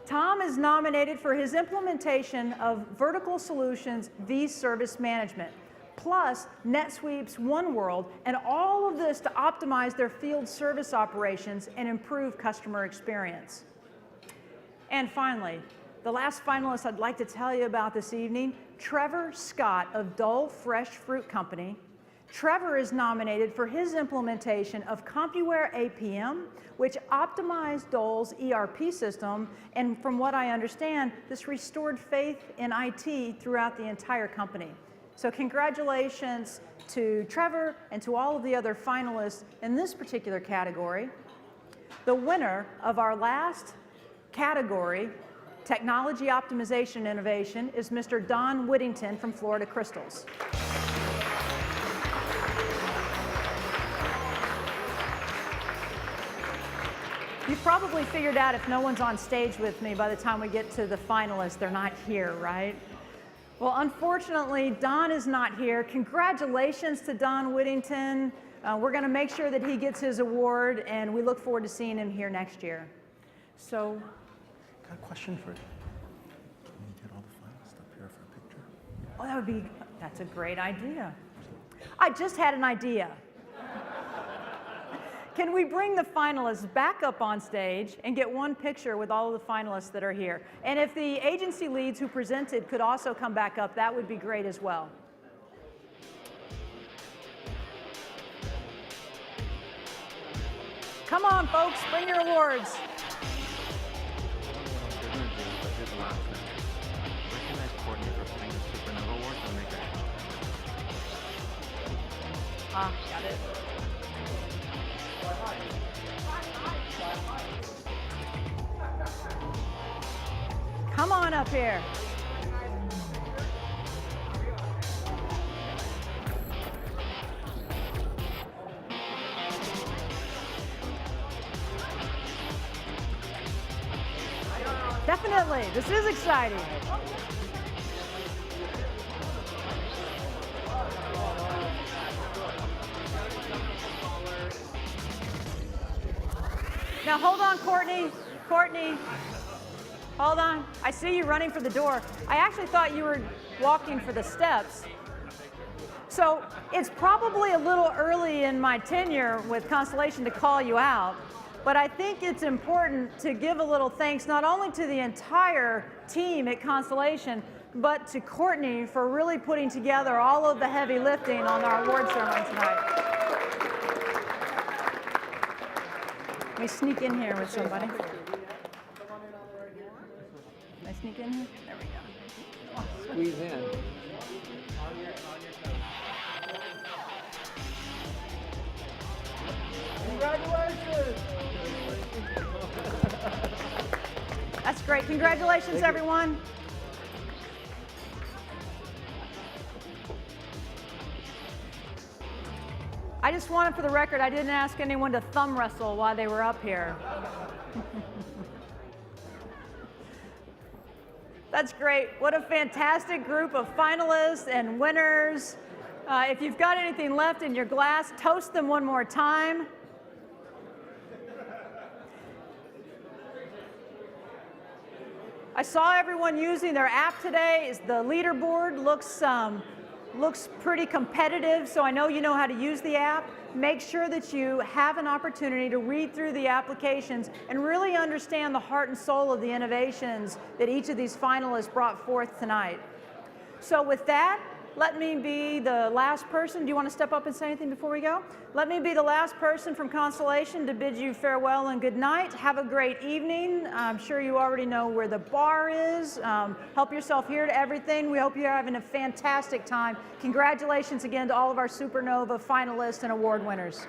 Tom is nominated for his implementation of Vertical Solutions vService Management, plus NetSuite's OneWorld, and all of this to optimize their field service operations and improve customer experience. And finally, the last finalist I'd like to tell you about this evening, Trevor Scott of Dole Fresh Fruit Company. Trevor is nominated for his implementation of CompuWare APM, which optimized Dole's ERP system, and from what I understand, this restored faith in IT throughout the entire company. So congratulations to Trevor and to all of the other finalists in this particular category. The winner of our last category, Technology Optimization Innovation, is Mr. Don Whittington from Florida Crystals. You've probably figured out if no one's on stage with me by the time we get to the finalists, they're not here, right? Well, unfortunately, Don is not here. Congratulations to Don Whittington. We're going to make sure that he gets his award, and we look forward to seeing him here next year. So, Got a question for you. Can you get all the finalists up here for a picture? oh, that's a great idea. I just had an idea. Can we bring the finalists back up on stage and get one picture with all of the finalists that are here? And if the agency leads who presented could also come back up, that would be great as well. Come on, folks, bring your awards. Ah, got it. Come on up here. Definitely, this is exciting. Now hold on, Courtney. Courtney, hold on. I see you running for the door. I actually thought you were walking for the steps. So it's probably a little early in my tenure with Constellation to call you out, But I think it's important to give a little thanks not only to the entire team at Constellation, but to Courtney for really putting together all of the heavy lifting on our award ceremony tonight. Let me sneak in here with somebody. Can I sneak in here? There we go. Squeeze in. Congratulations! That's great. Congratulations, everyone. I just wanted for the record, I didn't ask anyone to thumb wrestle while they were up here. That's great. What a fantastic group of finalists and winners. If you've got anything left in your glass, toast them one more time. I saw everyone using their app today. The leaderboard looks pretty competitive, so I know you know how to use the app. Make sure that you have an opportunity to read through the applications and really understand the heart and soul of the innovations that each of these finalists brought forth tonight. So with that, let me be the last person. Do you want to step up and say anything before we go? Let me be the last person from Constellation to bid you farewell and good night. Have a great evening. I'm sure you already know where the bar is. Help yourself here to everything. We hope you're having a fantastic time. Congratulations again to all of our SuperNova finalists and award winners.